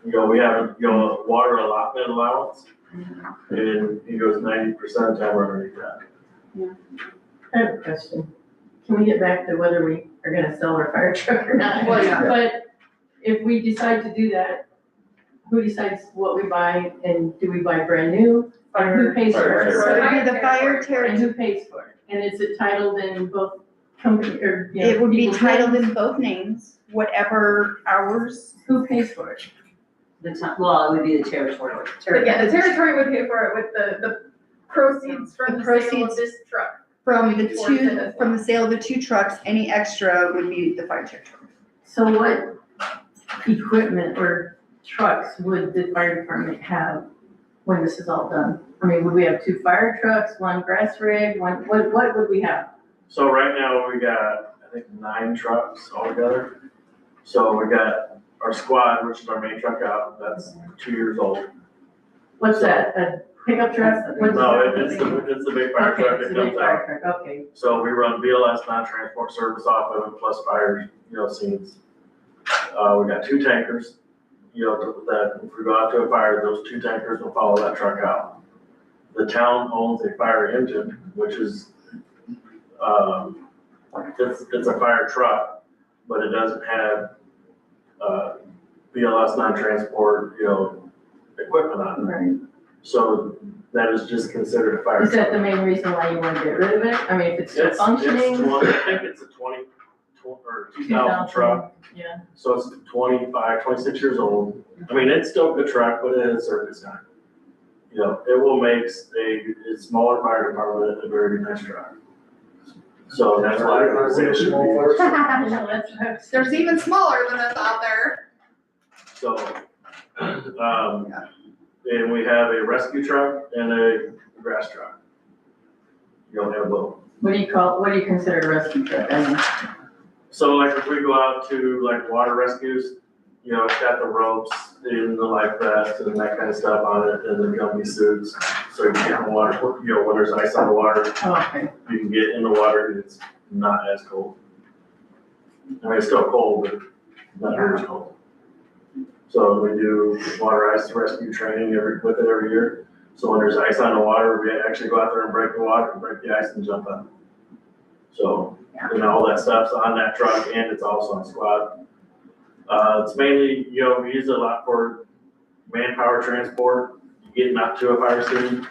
You know, we haven't, you know, water allotment allowance, and he goes 90% of the time we're underneath that. I have a question. Can we get back to whether we are gonna sell our fire truck or not? Well, yeah. But if we decide to do that, who decides what we buy, and do we buy brand new? And who pays for it? Fire So it'd be the fire And territory, who pays for it? And is it titled in both company, or, you know? It would be people's titled names? in both names, whatever ours. Who pays for it? Well, it would be the territory. But yeah, the territory would pay for it with the proceeds from The the sale of proceeds this truck. From the Going towards it two, as from well. the sale of the 2 trucks, any extra would be the fire territory. So what equipment or trucks would the fire department have when this is all done? I mean, would we have 2 fire trucks, 1 grass rig, what would we have? So right now, we got, I think, 9 trucks altogether. So we got our squad, which is our main truck out, that's 2 years old. What's that, a pickup truck? What's No, that? it's the big fire Okay, truck it's that a big comes out. fire truck, okay. So we run BLS, non-transport service off of it, plus fire, scenes. We got 2 tankers, that if we go out to a fire, those 2 tankers will follow that truck out. The town owns a fire engine, which is, it's a fire truck, but it doesn't have, BLS, non-transport, equipment on it. Right. So that is just considered a fire truck. Is that the main reason why you want to get rid of it? I mean, if it's still functioning? I think it's a 2000 truck. Yeah. So it's 25, 26 years old. I mean, it's still a good truck, but it is service time. It will make a smaller fire department a very nice truck. So that's why. There's even smaller than this out there. So, and we have a rescue truck and a grass truck. You don't have both. What do you consider a rescue truck? I mean, So like if we go out to like water rescues, it's got the ropes and the life vest and that kind of stuff on it and the gummy suits. So you can get in the water, when there's ice on the water, okay. you can get in the water and it's not as cold. I mean, it's still cold, but not very cold. So we do water ice rescue training with it every year. So when there's ice on the water, we actually go out there and break the water and break the ice and jump on. So, all that stuff's on that truck and it's also on squad. It's mainly, we use it a lot for manpower transport, getting out to a fire scene.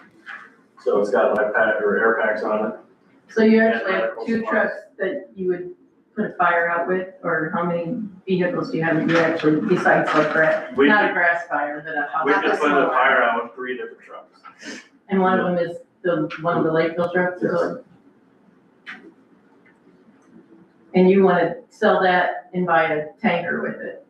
So it's got life pack or air packs on it. So you actually have 2 trucks that you would put a fire out with, or how many vehicles do you have that you actually, besides like not a grass fire, but a house? We can put a fire out with 3 different trucks. And one of them is one of the Lakeville trucks? Yes. And you want to sell that and buy a tanker with it?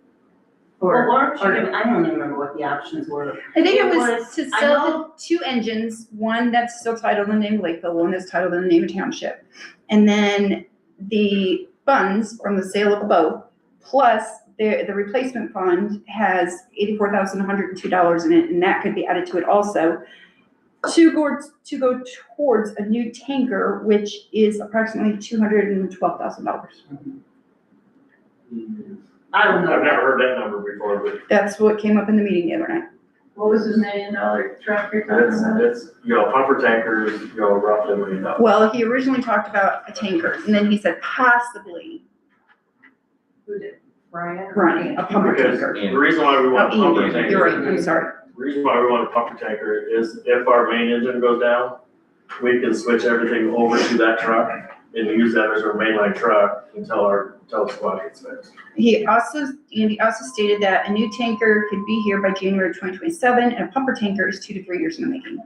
Well, aren't you giving- I don't even remember what the options were. I think it was to I sell know- the 2 engines, one that's still titled in the name of Lakeville, one that's titled in the name of township. And then the funds from the sale of both, plus the replacement fund has $84,102 in it, and that could be added to it also, to go towards a new tanker, which is approximately $212,000. I don't know. I've never heard that number before, but That's what came up in the meeting the other night. What was the $1 million truck you're talking about? it's, pumper tankers, roughly $1 million. Well, he originally talked about a tanker, and then he said possibly Who did? Brian, a pumper Because tanker. the reason why we want a Oh, pumper Ian, tanker. you're right, I'm sorry. The reason why we want a pumper tanker is if our main engine goes down, we can switch everything over to that truck and use that as our mainline truck until the squad gets fixed. Andy also stated that a new tanker could be here by January 2027, and a pumper tanker is 2 to 3 years in the making.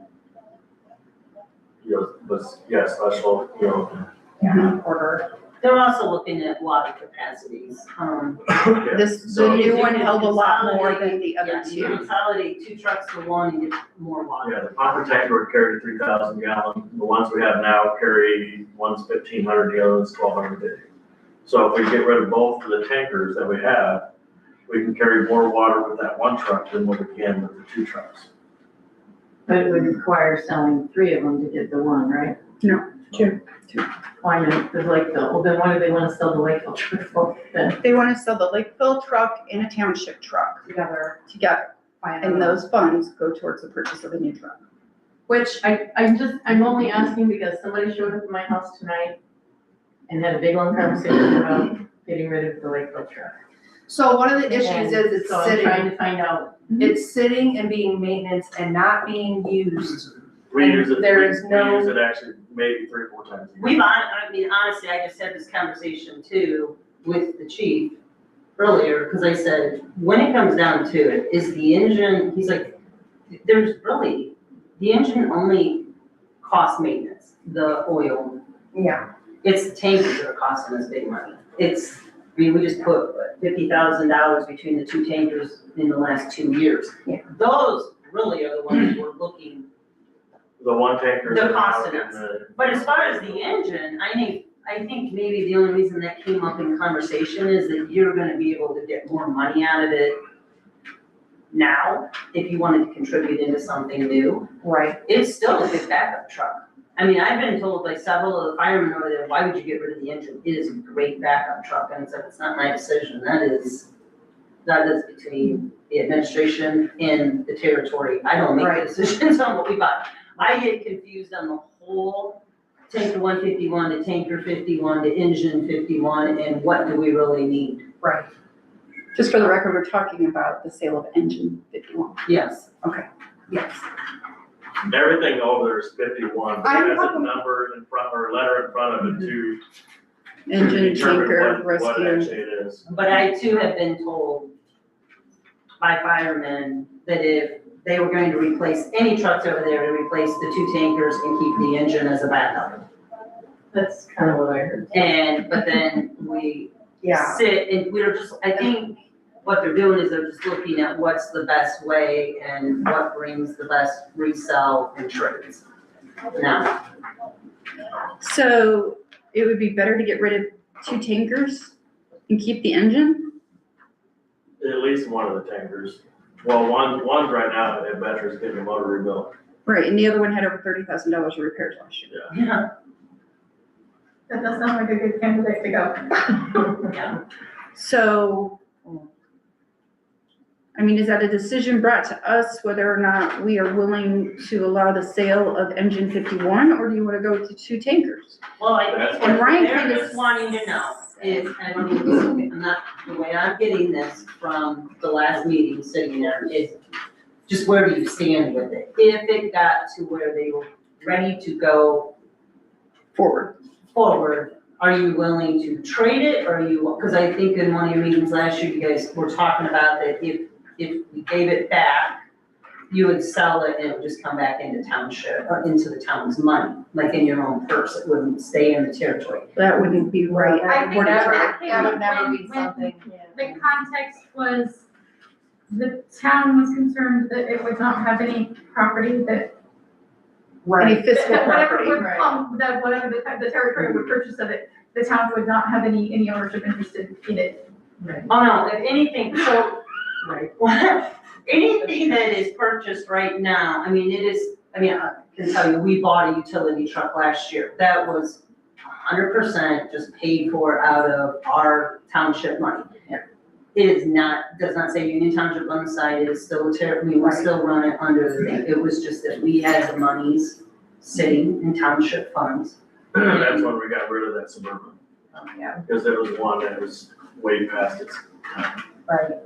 Special, Order. They're also looking at water capacities. The new one held a lot more than the other Yeah, you 2. consolidate 2 trucks to 1 and get more water. Yeah, the pumper tanker would carry 3,000 gallon. The ones we have now carry, one's 1,500, the other's 1,250. So if we get rid of both of the tankers that we have, we can carry more water with that one truck than what we can with the 2 trucks. But it would require selling 3 of them to get the 1, right? No, 2. Why not? Because Lakeville, well, then why do they want to sell the Lakeville truck for then? They want to sell the Lakeville truck and a township truck together, and those funds go towards the purchase of a new truck. Which I'm only asking because somebody showed up at my house tonight and had a big long conversation about getting rid of the Lakeville truck. So one of the issues is it's So I'm trying sitting, to find out. it's sitting and being maintenance and not being used We use it, There we is no- use it actually maybe 3 or 4 times a year. I mean, honestly, I just had this conversation too with the chief earlier, because I said, when it comes down to it, is the engine, he's like, the engine only costs maintenance, the oil. Yeah. It's the tankers that are costing us big money. We just put $50,000 between the 2 tankers in the last 2 years. Yeah. Those really are the ones we're looking. The one tanker. They're costing us. But as far as the engine, I think maybe the only reason that came up in conversation is that you're gonna be able to get more money out of it now, if you wanted to contribute into something new. Right. It's still a good backup truck. I mean, I've been told by several of the firemen over there, why would you get rid of the engine? It is a great backup truck, and it's like, it's not my decision, that is between the administration and the territory. I don't make the decisions on what we buy. I get confused on the whole tanker 151 to tanker 51 to engine 51, and what do we really need? Right. Just for the record, we're talking about the sale of engine 51. Yes. Okay. Yes. Everything over there is 51, I it has have a number in front, or a letter in front of it to Engine, determine tanker, what rescue. actually it is. But I too have been told by firemen that if they were going to replace any trucks over there, to replace the 2 tankers and keep the engine as a backup. That's kind of what I heard. But then we Yeah. sit and we're just, I think what they're doing is they're just looking at what's the best way and what brings the best resell and trades. Now, So it would be better to get rid of 2 tankers and keep the engine? At least one of the tankers. Well, one's right now, and Veterans getting a motor rebuilt. Right, and the other one had over $30,000 of repairs last year. yeah, That does sound like a good candidate to go. yeah. So, I mean, is that a decision brought to us whether or not we are willing to allow the sale of engine 51, or do you want to go to 2 tankers? Well, I That's think what what Ryan they're kind of just wanting to know is, I mean, I'm not, the way I'm getting this from the last meeting sitting there is just where do you stand with it? If it got to where they were ready to go Forward. forward, are you willing to trade it, or are you, because I think in one of your meetings last year, you guys were talking about that if we gave it back, you would sell it and it would just come back into township, or into the town's money, like in your own purse, it wouldn't stay in the territory. That wouldn't be right. I think According to- that came That up would never when- be when something. The context was, the town was concerned that it would not have any property that. Any fiscal that whatever property. would come, that whatever the territory would purchase of it, the town would not have any ownership interest in it. Oh, no, if anything, so, anything that is purchased right now, I mean, it is, I mean, I can tell you, we bought a utility truck last year. That was 100% just paid for out of our township money. Yeah. It is not, does not say Union Township on the side, it is still we will still run it under the thing. It was just that we had the monies sitting in township funds. That's when we got rid of that Suburban, Yeah. because there was one that was way past its time. Right.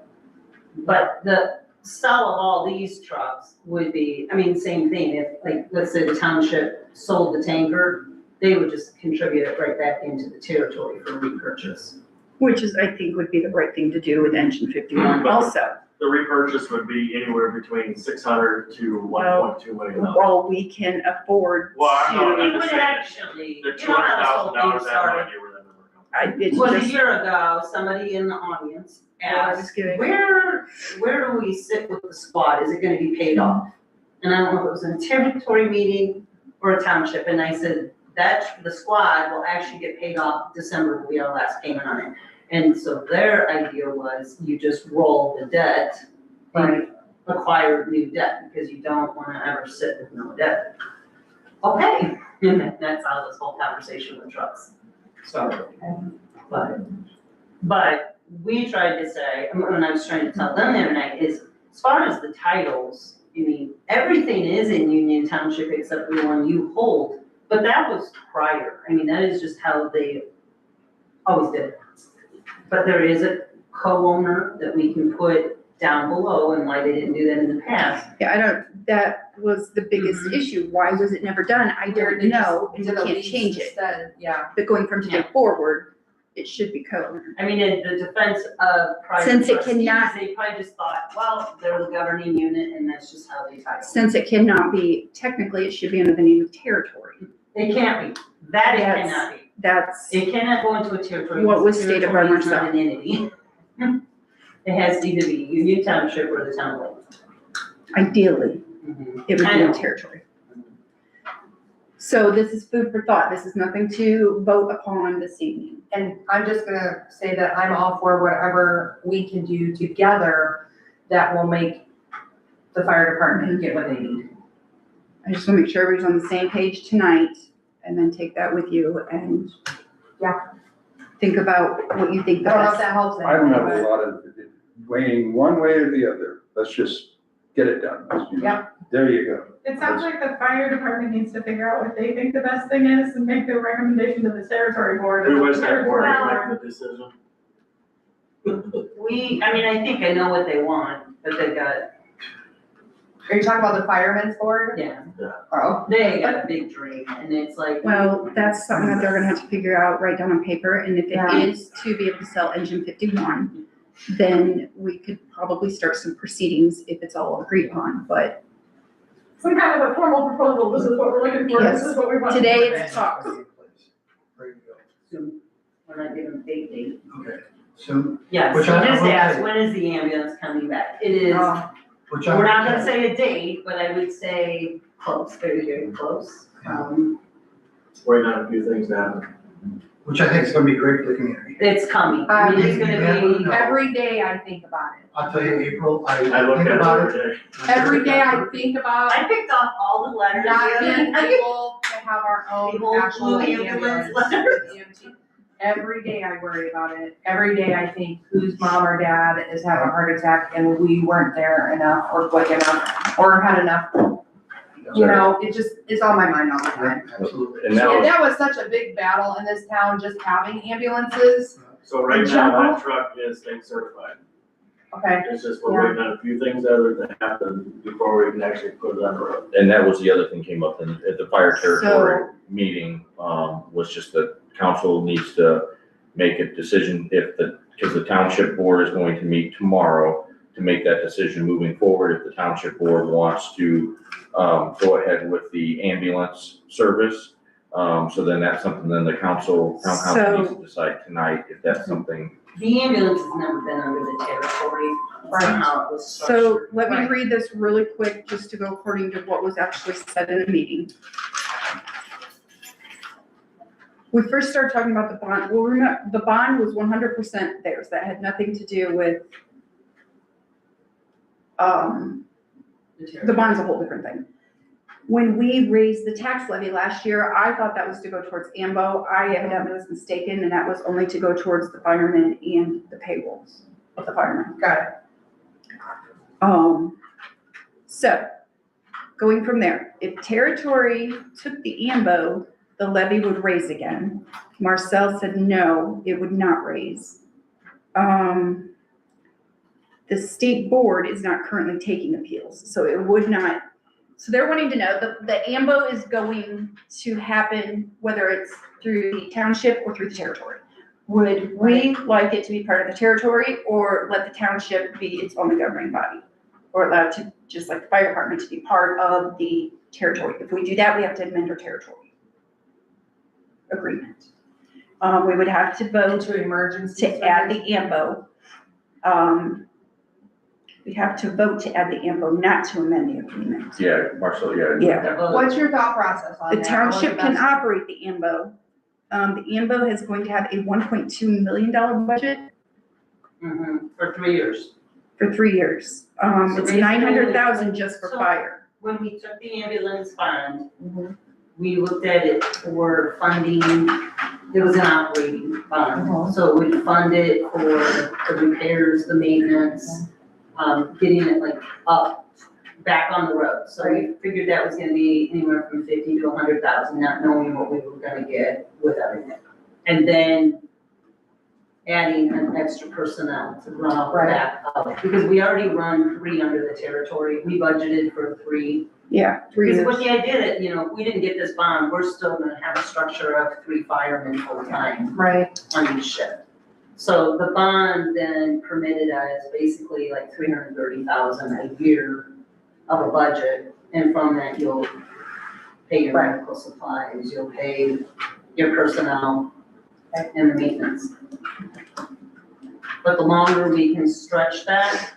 But the sell of all these trucks would be, I mean, same thing, if, like, let's say the township sold the tanker, they would just contribute it right back into the territory for repurchase. Which is, I think, would be the right thing to do with engine 51 also. The repurchase would be anywhere between 600 to 1.2 million dollars. Well, we can afford Well, I'm not- to, It would actually, The you know how this whole thing $200,000, that started? might be where that number comes it's Was a just, year ago, somebody in the audience I was asked, giving- where do we sit with the squad? Is it gonna be paid off? And I don't know if it was a territory meeting or a township, and I said, that, the squad will actually get paid off December, will be our last payment on it. And so their idea was, you just roll the debt and acquire new debt, because you don't wanna ever sit with no debt. Okay, and that's how this whole conversation with trucks started. But we tried to say, and what I was trying to tell them the other night is, as far as the titles, I mean, everything is in Union Township except the one you hold, but that was prior. I mean, that is just how they always did it. But there is a co-owner that we can put down below and why they didn't do that in the past. Yeah, that was the biggest issue. Why was it never done? I don't know, and we Did a can't lease change it. instead, yeah. But going from today forward, it should be code. I mean, in the defense of private Since it trustees, cannot- they probably just thought, well, they're the governing unit and that's just how they title. Since it cannot be, technically, it should be under the name of territory. It can't be, that it Yes. cannot be. That's, It cannot go into a territory. What was state of Territory is not Vermont? an entity. It has to either be Union Township or the town of Lakeville. ideally, it would I be in know. territory. So this is food for thought. This is nothing to vote upon this evening. And I'm just gonna say that I'm all for whatever we can do together that will make the fire department get what they need. I just want to make sure everybody's on the same page tonight, and then take that with you and think about what you think the I don't know if best. that helps I don't have a anybody, lot of weighing one way or the other. Let's just get it done. Yep. There you go. It sounds like the fire department needs to figure out what they think the best thing is and make their recommendation to the territory board. Who was that board Well- to make the decision? I mean, I think I know what they want, but they got, Are you talking about the firemen's board? yeah, Oh. they got a big dream and it's like. Well, that's something that they're gonna have to figure out, write down on paper, and if Yeah. it is to be able to sell engine 51, then we could probably start some proceedings if it's all agreed upon, but Some kind of a formal proposal, this is what we're looking for, this is what we want. today it's talks. Ready to go. Soon. We're not giving a big date. Okay, so, Yes, Which so I just will ask, say- when is the ambulance coming back? It is, which I. we're not gonna say a date, but I would say close, very, very close. Waiting on a few things to happen. Which I think is gonna be great for the community. It's coming. I mean, it's gonna be, Every day I think about it. I'll tell you, April, I I look think at it about every it. day. Every day I think about I picked off all the letters. not the other being day. able to have our own People actual flew ambulance ambulance. Every day I worry about it. Every day I think whose mom or dad is having a heart attack and we weren't there enough or quick enough or had enough. You know, it's on my mind all the time. Absolutely. And that And was, that was such a big battle in this town, just having ambulances. So right In now, general? that truck is state certified. Okay, It's just we're waiting on a few things that happen before we can actually put it on the road. and that was the other thing came up at the fire territory meeting, was just that council needs to make a decision because the township board is going to meet tomorrow to make that decision moving forward. If the township board wants to, go ahead with the ambulance service. So then that's something then the town council needs to decide tonight if that's something. The ambulance has never been under the territory, somehow it was structured. So let me Right. read this really quick, just to go according to what was actually said in the meeting. We first started talking about the bond, well, remember, the bond was 100% theirs, that had nothing to do with, the bond's a whole different thing. When we raised the tax levy last year, I thought that was to go towards AMBO. I evidently was mistaken, and that was only to go towards the firemen and the payrolls of the firemen. got it. So, going from there, if territory took the AMBO, the levy would raise again. Marcel said no, it would not raise. The state board is not currently taking appeals, so it would not. So they're wanting to know, the AMBO is going to happen whether it's through the township or through the territory. Would we like it to be part of the territory or let the township be its own governing body? Or allowed to, just like the fire department, to be part of the territory? If we do that, we have to amend our territory agreement. We would have to vote To emergency. to add the AMBO. We have to vote to add the AMBO, not to amend the agreement. Yeah, Marcel, yeah. Yeah. What's your thought process on The that? township can operate the AMBO. The AMBO is going to have a $1.2 million budget For 3 years. for 3 years. It's basically- 900,000 just for So- fire. When we took the ambulance fund, we looked at it for funding, it was an operating fund. So we fund it for the repairs, the maintenance, getting it like up, back on the road. So we figured that was gonna be anywhere from 50 to 100,000, not knowing what we were gonna get with everything. And then adding an extra personnel to run off the back of it. Because we already run 3 under the territory, we budgeted for 3. Yeah, 3 Because years. with the idea that, you know, if we didn't get this bond, we're still gonna have a structure of 3 firemen full time Right. on each shift. So the bond then permitted us basically like 330,000 a year of a budget, and from that you'll pay your medical supplies, you'll pay your personnel and the maintenance. But the longer we can stretch that,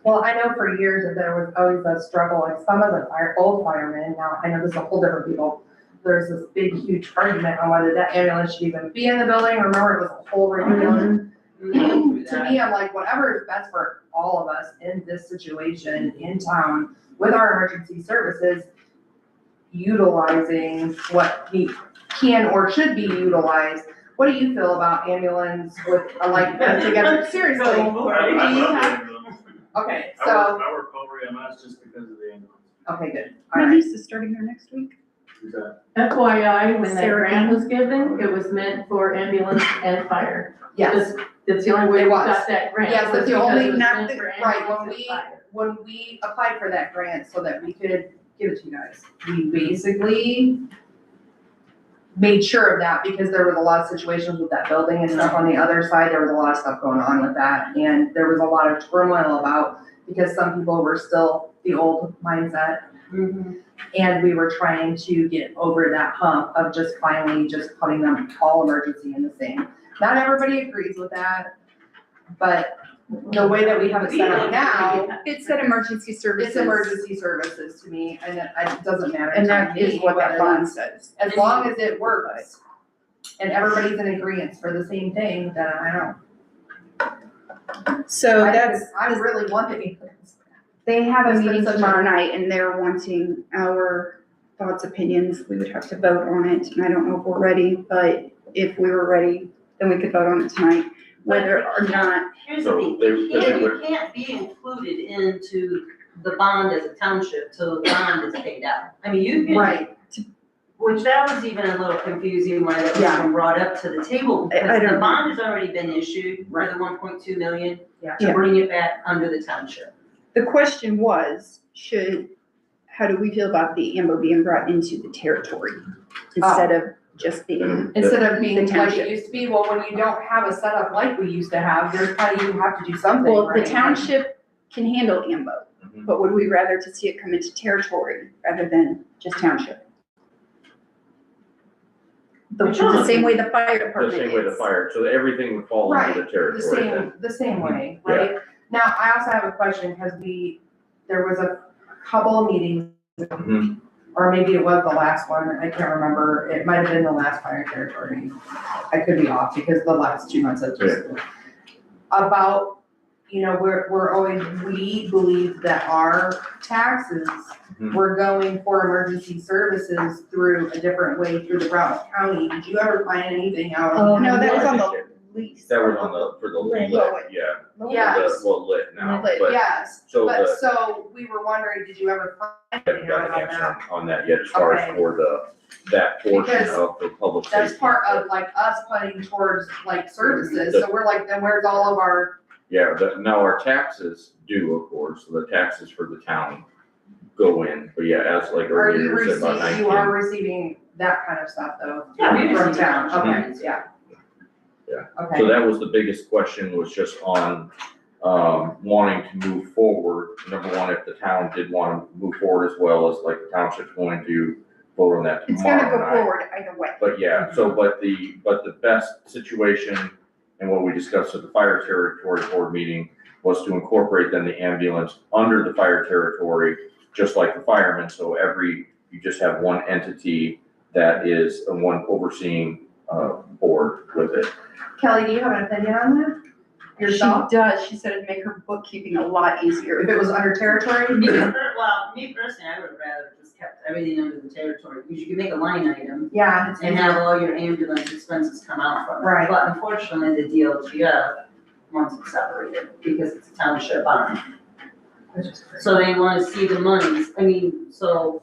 Well, I know for years that there was always a struggle, like some of the old firemen, now I know this is a whole different people. There's this big, huge argument on whether that ambulance should even be in the building, remember it was a whole regulation. To me, I'm like, whatever is best for all of us in this situation in town with our emergency services, utilizing what we can or should be utilized. What do you feel about ambulance with, like, put together, seriously? Do you have- Okay, so, I work over EMS just because of the ambulance. okay, good, My alright. niece is starting there next week. Is that? FYI, when that Sarah grant Ann. was given, it was meant for ambulance and fire. Yes, That's the only way It we was. got that grant. Yes, that's was the because only- it was not meant the- for right, ambulance and fire. when we applied for that grant so that we could give it to you guys, we basically made sure of that because there was a lot of situations with that building and stuff on the other side. There was a lot of stuff going on with that, and there was a lot of turmoil about, because some people were still the old mindset. And we were trying to get over that hump of just finally just putting them all emergency in the same. Not everybody agrees with that, but the way that we have it set up now, It said emergency services. it's emergency services to me, and it doesn't matter And to that me is what that whether bond that's- says. as long as it works, and everybody's in agreement for the same thing, then I don't. So that's, I really want the. they have a It's been meeting such a- tomorrow night and they're wanting our thoughts, opinions. We would have to vote on it, and I don't know if we're ready, but if we were ready, then we could vote on it tonight, whether or not. here's the So thing, they- you they can't, would- you can't be included into the bond as a township till the bond is paid out. I mean, you can. Right. Which that was even a little confusing why that was Yeah. even brought up to the table, I because the don't- bond has already been issued for the 1.2 million Yeah. to bring it back under the township. The question was, how do we feel about the AMBO being brought into the territory instead of just being? Instead of being The like township. it used to be, well, when you don't have a setup like we used to have, there's probably, you have to do something, Well, the right? township can handle AMBO, Mhm. but would we rather to see it come into territory rather than just township? The same way the fire The department same way the is. fire, so everything would fall under the The territory then. same, the same way, right? Now, I also have a question, because there was a couple of meetings, Mhm. or maybe it was the last one, I can't remember, it might have been the last fire territory. I could be off, because the last 2 months have just. About, we're always, we believe that our taxes Mhm. were going for emergency services through a different way through the Brown County. Did you ever find anything out on? No, that was on the lease. That was for the lit, yeah. Yes. Well, lit now, Lit, but Yes, so but the, so we were wondering, did you ever find I haven't anything got out an on answer that? on that yet as far as Okay. for that portion Because of the public safety. That's part of like us putting towards like services, so we're like, then where's all of our, Yeah, now our taxes do, of course, so the taxes for the town go in, but yeah, as like are earlier, you you said about receiving, you are 19. receiving that kind of stuff though? Yeah, we From receive town, okay, donations. yeah. Yeah. Okay. So that was the biggest question, was just on, wanting to move forward. Number one, if the town did want to move forward as well as like the township's going to vote on that It's gonna tomorrow go night. forward either way. But yeah, but the best situation and what we discussed at the fire territory board meeting was to incorporate then the ambulance under the fire territory, just like the firemen. So you just have one entity that is one overseeing, board with it. Kelly, do you have an opinion on that? Yourself? She does. She said it'd make her bookkeeping a lot easier. If it was under territory? Well, me personally, I would have rather just kept everything under the territory, because you can make a line item Yeah, it's and have all your ambulance expenses come out from it. Right. But unfortunately, the DLGF wants it separated because it's a township bond. So they wanna see the monies, so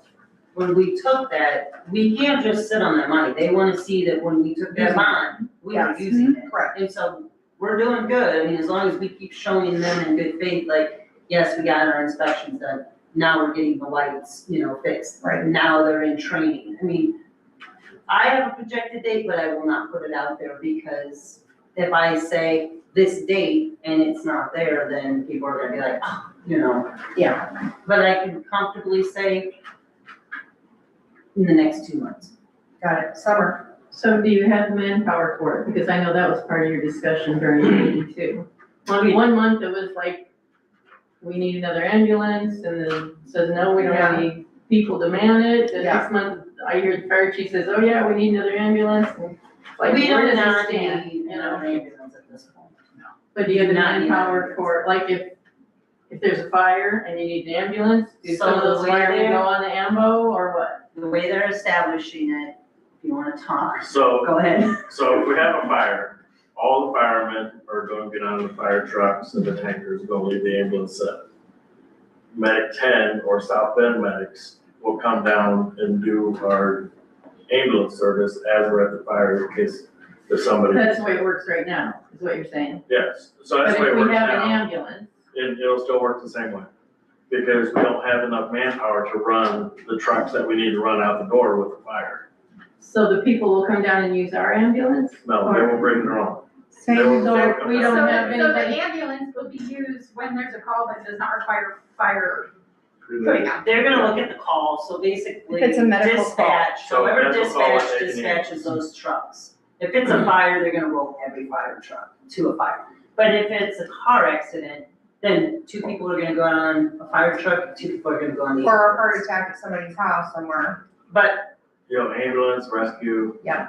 when we took that, we can't just sit on that money. They wanna see that when we took that bond, we were Yes. using it. Correct. And so we're doing good. I mean, as long as we keep showing them in good faith, like, yes, we got our inspections done. Now we're getting the lights, fixed. Right. Now they're in training. I mean, I have a projected date, but I will not put it out there because if I say this date and it's not there, then people are gonna be like, oh, Yeah. But I can comfortably say in the next 2 months. Got it. Summer. So do you have manpower for it? Because I know that was part of your discussion during the meeting too. I mean, 1 month it was like, we need another ambulance, and then says, no, we don't have any people to man it. The Yeah. next month, I hear the fire chief says, oh yeah, we need another ambulance. And like, we where don't does not it stand? need another ambulance at this point. But do you have the not need manpower ambulance. for, like, if there's a fire and you need an ambulance, do So some of the those way firemen they're- go on the ambo or what? The way they're establishing it, if you wanna talk, So, go ahead. so if we have a fire, all the firemen are going to get on the fire trucks and the tankers going to leave the ambulance set. Medic 10 or South Bend medics will come down and do our ambulance service as we're at the fire in case there's somebody. That's the way it works right now, is what you're saying. Yes, so that's But the way it if works we have an now. ambulance, It'll still work the same way. Because we don't have enough manpower to run the trucks that we need to run out the door with the fire. so the people will come down and use our ambulance? No, they will bring their own. Same, They will- So they will come we down. don't have So anybody. the ambulance will be used when there's a call that does not require fire putting out. They're gonna look at the call, so basically If it's a medical call. dispatch, So however medical call, dispatch they can dispatches those trucks. If it's a fire, they're gonna roll every fire truck to a fire. But if it's a car accident, then 2 people are gonna go on a fire truck, 2 people are gonna go on the. Or a heart attack at somebody's house somewhere. But Ambulance, rescue. Yeah.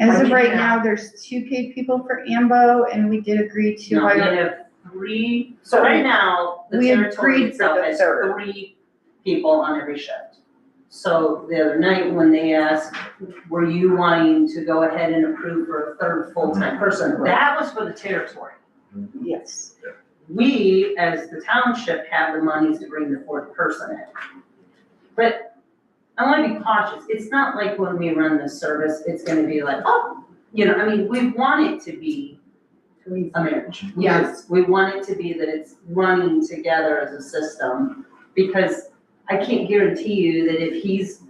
as of I right think now, there's 2 paid people for AMBO, and we did agree to no, we hire. have 3, so right now, the We territory agreed for itself the has third. 3 people on every shift. So the other night, when they asked, were you wanting to go ahead and approve for a 3rd full-time person? That was for the territory. Yes. We, as the township, have the monies to bring the 4th person in. But I wanna be cautious, it's not like when we run this service, it's gonna be like, oh, I mean, we want it to be a marriage. Yes. We want it to be that it's running together as a system, because I can't guarantee you that if he's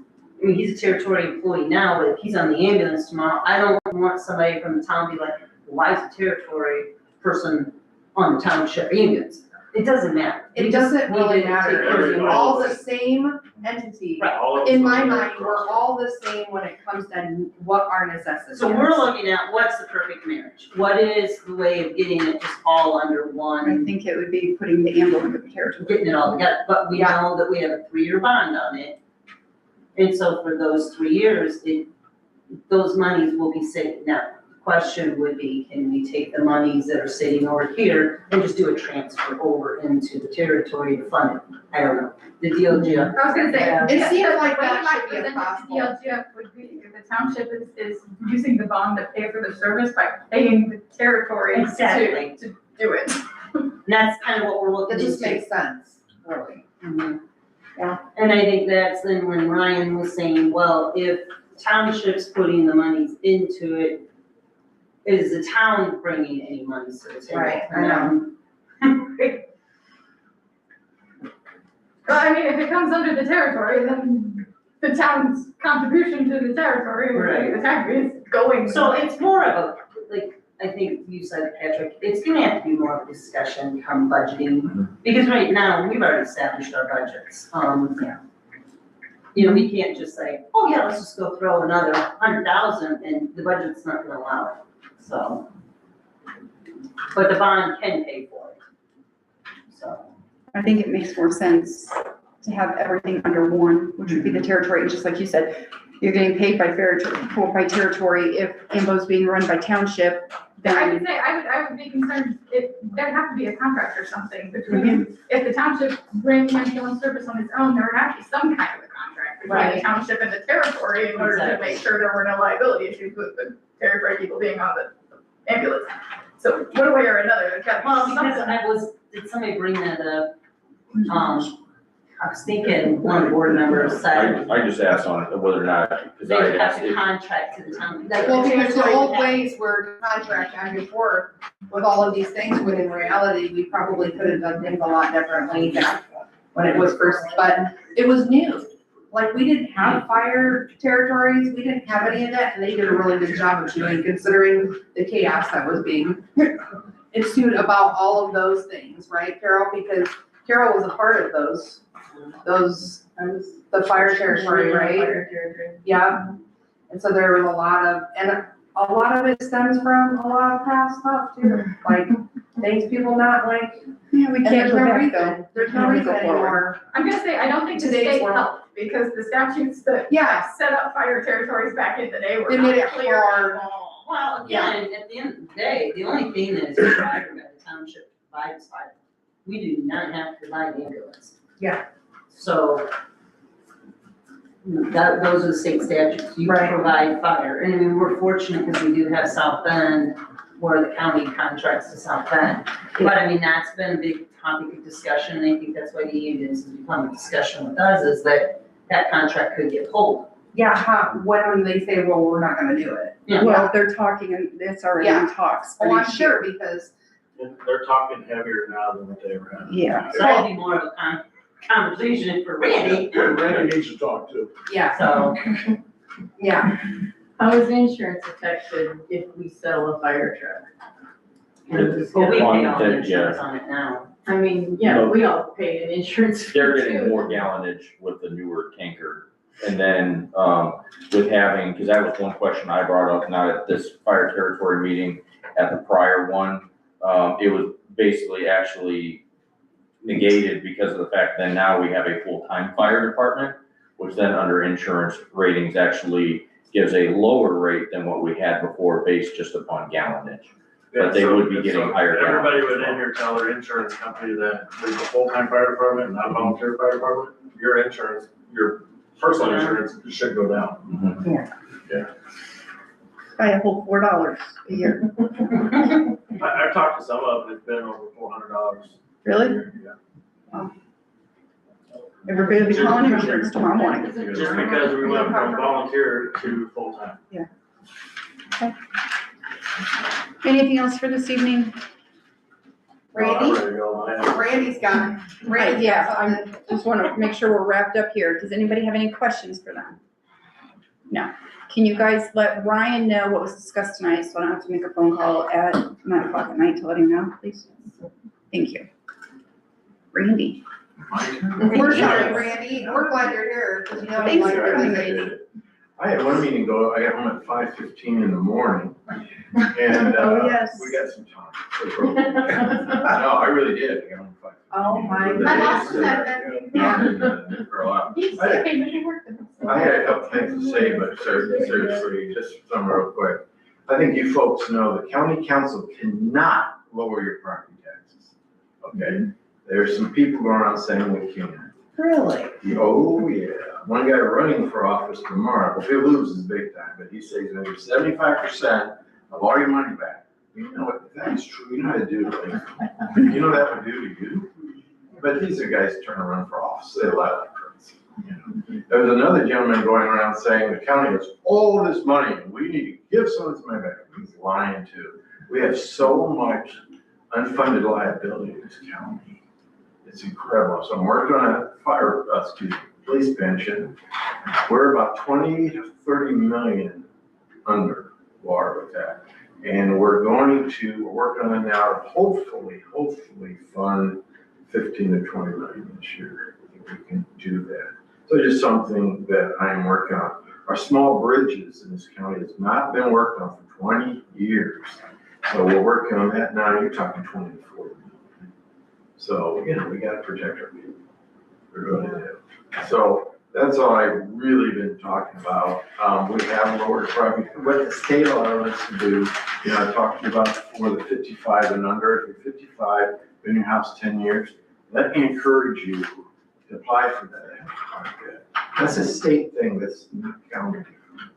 a territory employee now, but if he's on the ambulance tomorrow, I don't want somebody from the town to be like, why is a territory person on the township ambulance? It doesn't matter. We It just doesn't need really to matter. take care of It's the all rules. the same entity. Right. All of In them my are mind, we're crossed. all the same when it comes to what our necessities. So we're looking at what's the perfect marriage? What is the way of getting it just all under I one, think it would be putting the AMBO under the territory. getting it all together? But we Yeah. know that we have a 3-year bond on it. And so for those 3 years, those monies will be sitting. Now, the question would be, can we take the monies that are sitting over here and just do a transfer over into the territory to fund it? I don't know. The DLGF. I was gonna say. It seems like the way that you might should be present it to impossible. DLGF would be if the township is using the bond to pay for the service by paying the territory Exactly. to do it. And that's kind of what we're looking That into. just makes sense, really. Mhm. Yeah. And I think that's then when Ryan was saying, well, if township's putting the monies into it, is the town bringing any monies to the table? Right, I know. Well, I mean, if it comes under the territory, then the town's contribution to the territory, Right. the tax is going. So it's more of a, like, I think you said, Patrick, it's gonna have to be more of a discussion come budgeting, because right now, we've already established our budgets. We can't just say, oh yeah, let's just go throw another 100,000 and the budget's not gonna allow it, so. But the bond can pay for it, so. I think it makes more sense to have everything under one, which would be the territory, and just like you said, you're getting paid by territory. If AMBO's being run by township, I would then say, I would be concerned, there'd have to be a contract or something between, if the township brings ambulance service on its own, there would have to be some kind of a contract between the Right. township and the territory in order to Exactly. make sure there were no liability issues with the territory people being on the ambulance. So one way or another, there's gotta Well, be because something. did somebody bring that up? I was thinking one of the board members said I just asked on whether or not, because they I would have asked to if, contract to the town. Well, because the old way. ways were contract back and forth with all of these things, when in reality, we probably could have done things a lot differently back when it was first, but it was new. Like, we didn't have fire territories, we didn't have any of that, and they did a really good job of doing, considering the chaos that was being ensued about all of those things, right, Carol? Because Carol was a part of those, the fire territory, right? Fire territory. Yeah, and so there was a lot of it stems from a lot of past stuff too, like things people not like, Yeah, we and can't there's go no back reason, though. there's no Can't reason go forward. anymore. I'm gonna say, I don't think the Today's state world. helped, because the statutes that Yeah. set up fire territories back in the day were They not made it clear hard. at all. Well, again, at the end of the day, the only thing that is required by the township provides fire. We do not have to provide ambulance. Yeah. So those are the state statutes, you Right. provide fire. And I mean, we're fortunate because we do have South Bend, where the county contracts to South Bend. But I mean, that's been a big topic of discussion, and I think that's why the unions has become a discussion with us, is that contract could get pulled. Yeah, when they say, well, we're not gonna do it. Yeah. Well, they're talking and it's already in talks. for Oh, I'm next year. sure, because, They're talking heavier now than what they were having. Yeah. So that'd be more of a conversation for Randy, Randy needs to talk too. yeah, so. yeah, How is insurance affected if we sell a fire truck? Well, we pay all the Yeah. insurance on it now. I mean, yeah, we all pay an insurance fee they're too. getting more gallonage with the newer tanker. And then, with having, because that was one question I brought up, not at this fire territory meeting, at the prior one. It was basically actually negated because of the fact that now we have a full-time fire department, which then under insurance ratings actually gives a lower rate than what we had before based just upon gallonage. But they would be getting higher gallonage. Everybody would in here tell their insurance company that there's a full-time fire department, not a volunteer fire department. Your insurance, your personal insurance should go down. By a whole $4 a year. I've talked to some of them, it's been over $400. Really? Yeah. Everybody will be calling insurance tomorrow morning. Just because we went from volunteer to full-time. Anything else for this evening? Randy, I'm ready to go, man. Randy's got, Randy's Yeah, got I'm something. just want to make sure we're wrapped up here. Does anybody have any questions for them? No. Can you guys let Ryan know what was discussed tonight, so I don't have to make a phone call at 9:00 at night to let him know, please? Thank you. Randy. We're sorry, Randy, we're glad you're here, because you know. we Thanks like for your coming, visit. Randy. I had one meeting go, I got home at 5:15 in the morning, and, Oh, yes. we got some time. No, I really did, I got home at 5:15. Oh, my The My day boss is, said that. yeah, for a while. He's I- okay, but he worked with us. I had a couple things to say, but seriously, just some real quick. I think you folks know the county council cannot lower your property taxes, okay? There's some people going around saying we can. Really? Oh, yeah. One guy running for office tomorrow, if he loses big time, but he says he's gonna give 75% of all your money back. You know what, that's true, you know how to do it. You know what that would do to you? But these are guys trying to run for office, they lie like crazy. You know? There was another gentleman going around saying the county has all this money, and we need to give some of this money back. He's lying too. We have so much unfunded liability in this county. It's incredible. So I'm working on a police pension. We're about 20 to 30 million under water with that. And we're working on it now to hopefully fund 15 to 20 million this year. I think we can do that. So just something that I'm working on. Our small bridges in this county has not been worked on for 20 years. So we're working on that now. You're talking 20 to 40 million. So, you know, we gotta protect our people. We really do. So that's all I've really been talking about. We have lowered property, what the state allowed us to do. You know, I talked about before the 55 and under. If you're 55, been in your house 10 years, let me encourage you to apply for that. That's a state thing, that's not county.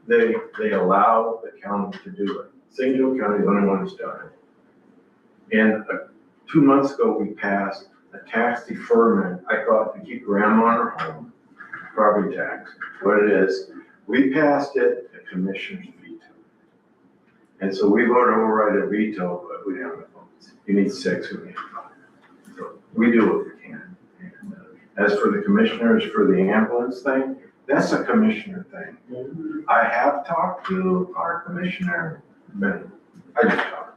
They allow the county to do it. St. Joe County is the only one that's done it. And 2 months ago, we passed a tax deferment, I call it to keep grandma in her home, property tax. What it is, we passed it, the commissioners vetoed. And so we voted override a veto, but we don't have the votes. You need 6, we need 5. So we do what we can. And as for the commissioners for the ambulance thing, that's a commissioner thing. I have talked to our commissioner, but I just talked.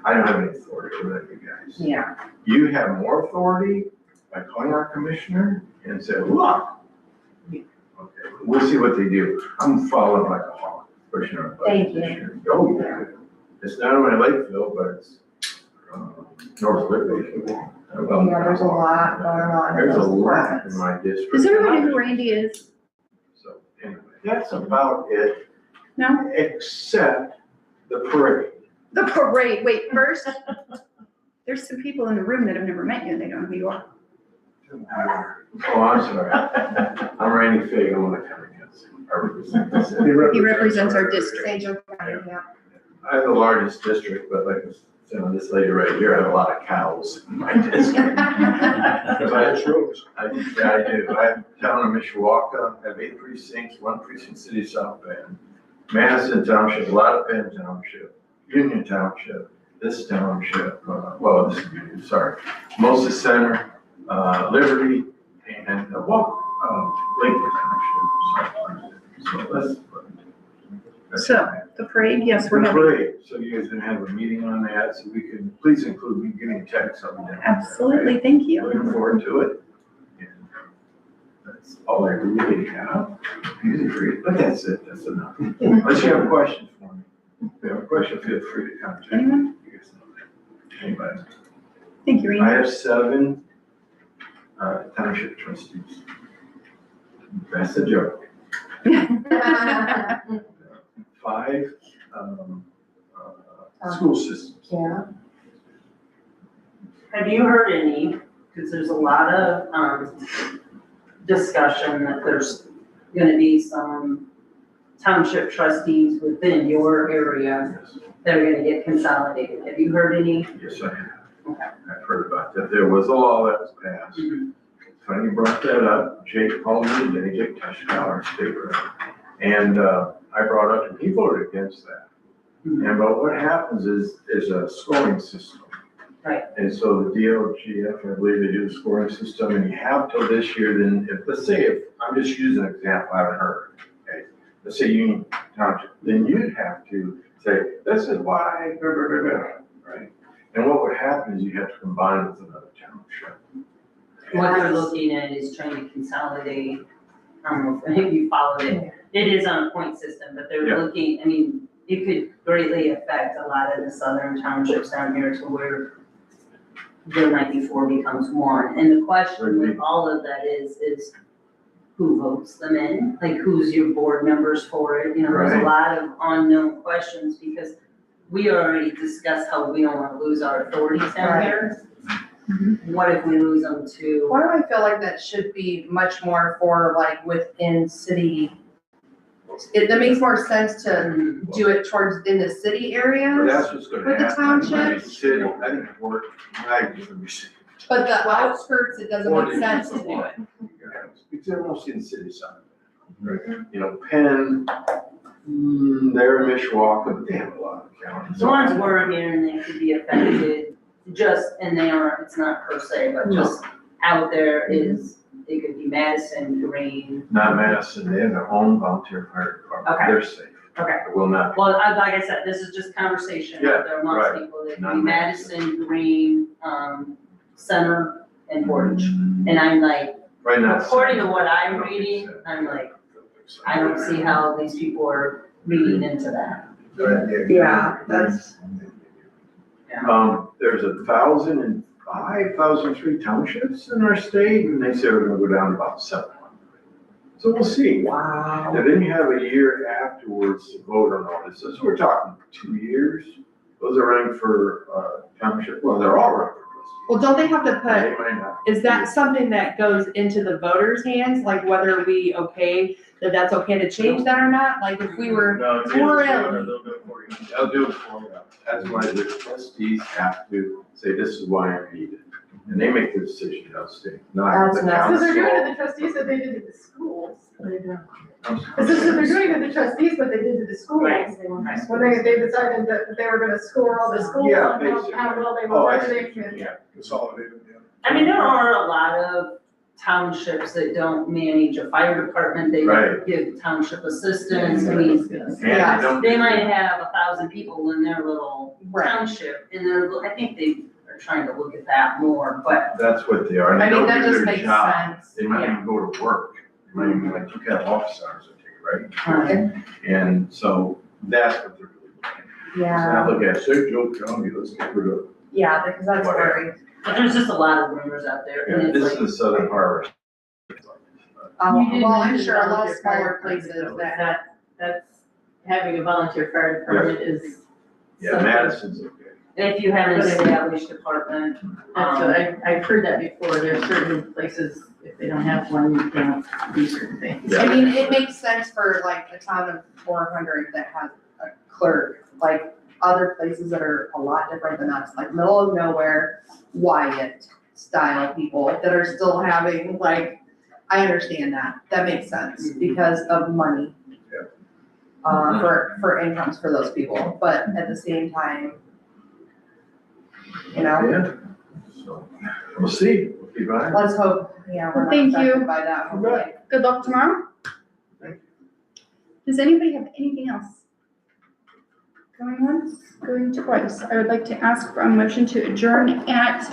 I don't have any authority over that, you guys. Yeah. You have more authority by calling our commissioner and say, look. Okay, we'll see what they do. I'm following like a hawk, pushing our budget this year. Oh, yeah. It's not only Lakeville, but it's North Lakeville. Yeah, there's a lot going on. in There's a those lot departments. in my district. Does everybody know who Randy is? So anyway, that's about it, No? except the parade. The parade, wait, first, there's some people in the room that have never met you and they don't know who you are. Oh, I'm sorry. I'm Randy Fig, I'm on the county council. I represent the city. He represents our district. St. Joe County, yeah. I have the largest district, but like this lady right here, I have a lot of cows in my district. Because I have roads. I do. I have town of Mishawaka, I have 8 precincts, 1 precinct, city of South Bend. Madison Township, a lot of Penn Township, Union Township, this township, Moses Center, Liberty, and Lakeville Township. So that's. So, the parade, yes, we're having, Great, so you guys gonna have a meeting on that, so we can, please include me, give me a text, I'll be down. absolutely, thank you. Looking forward to it. And that's all I really have, easy for you, but that's it, that's enough. Unless you have questions for me. If you have a question, feel free to contact me. Anyone? You guys know that. Anybody? Thank you, I Randy. have 7 township trustees. That's a joke. 5 school systems. Yeah. Have you heard any, because there's a lot of, discussion that there's gonna be some township trustees within your area that are gonna get consolidated. Have you heard any? Yes, I have. Okay. I've heard about that. There was a law that was passed. Funny you brought that up. Jake called me today, Jake Tushkow, our state rep. And I brought up, and he voted against that. And but what happens is a scoring system. Right. And so the DLGF, I believe they do the scoring system, and you have till this year, then let's say if, I'm just using an example, I haven't heard, okay? Let's say Union Township, then you'd have to say, this is why, blah, blah, blah, blah, right? And what would happen is you have to combine with another township. What they're looking at is trying to consolidate, I don't know if you followed it. It is on a point system, but they're Yeah. looking, I mean, it could greatly affect a lot of the southern townships down here to where the 94 becomes 1. And the question with all of that is who votes them in? Like, who's your board members for it? You know, there's a Right. lot of unknown questions because we already discussed how we don't want to lose our authorities down Right. here. What if we lose them to? Why do I feel like that should be much more for like within city? That makes more sense to do it towards in the city But areas, that's what's gonna With the happen. township? City, I think it worked, I just, but the outskirts, it doesn't make sense to do it. because they're mostly in the city side. Right. You know, Penn, they're in Mishawaka, but they have a lot of counties. The ones we're here and they could be affected, just, and they aren't, it's not per se, but just out there is, it could be Madison, Green. Not Madison, they have their own volunteer fire department. Okay. They're safe. Okay. It will not. Well, like I said, this is just conversation Yeah, out there amongst right. people, they could Not be Madison, Green, Center, and Portage. And I'm like, Right now. according to what I'm reading, I'm like, I don't see how these people are reading into that. Yeah, that's. There's 1,005, 1,003 townships in our state, and they say we're gonna go down to about 700. So we'll see. Wow. And then you have a year afterwards to vote on all this. So we're talking 2 years. Those are running for township, well, they're all running for Well, don't they have to president. They put, might not. is that something that goes into the voters' hands, like whether we that's okay to change that or not? Like if we were, No, We're they'll do it for you. They'll do it for you. That's why the trustees have to say, this is why I need it. And they make the decision outstate, not the That's So they're doing it council. to the trustees that they did to the schools. I'm This is what they're doing to the trustees, what they did to the schools. Right. When they decided that they were gonna score all the schools Yeah, on how well they Oh, were I see. running. and- Yeah. Consolidated, yeah. I mean, there are a lot of townships that don't manage a fire department, they Right. don't give township assistance, I mean, And they don't. they might have 1,000 people in their little Right. township, and I think they are trying to look at that more, but That's what they are. And they I mean, don't that do just their makes job. sense. They might Yeah. even go to work. They might even be like, you got office hours to take, right? Right. And so that's what they're really looking at. It's Yeah, not looking at, say, Joe County, let's get rid of. yeah, because that's Whatever. but there's just a lot of rumors out there, and Yeah, it's this like, is the southern part. You did well, I'm mention sure a lot of volunteer fire smaller department, places though. that have. That's, having a volunteer fire department is. Yeah, something- Madison's okay. if you have an established department, That's what I've heard that before, there's certain places, if they don't have one, you can't do certain things. I mean, it makes sense for like a town of 400 that has a clerk, like other places that are a lot different than us, like middle of nowhere, Wyatt style people that are still having like, I understand that makes sense because of money. Yeah. For incomes for those people, but at the same time, you know, Yeah. So, we'll see. We'll keep on. let's hope, yeah, we're Well, thank not you. affected by that, hopefully. Good luck tomorrow. Thank Does anybody have anything else? Going once, going twice. I would like to ask for a motion to adjourn at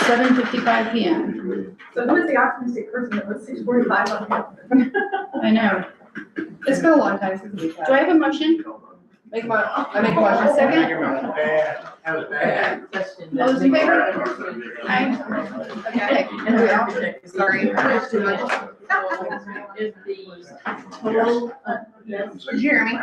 7:55 PM. So who is the optimistic person that was 6:45 on here? I know. It's been a long time since we've Do I had. have a motion? I make a motion. Second? That was bad. Question. All those in favor? Aye. Okay. And the architect. Sorry. Is the total, yes. Did you hear me?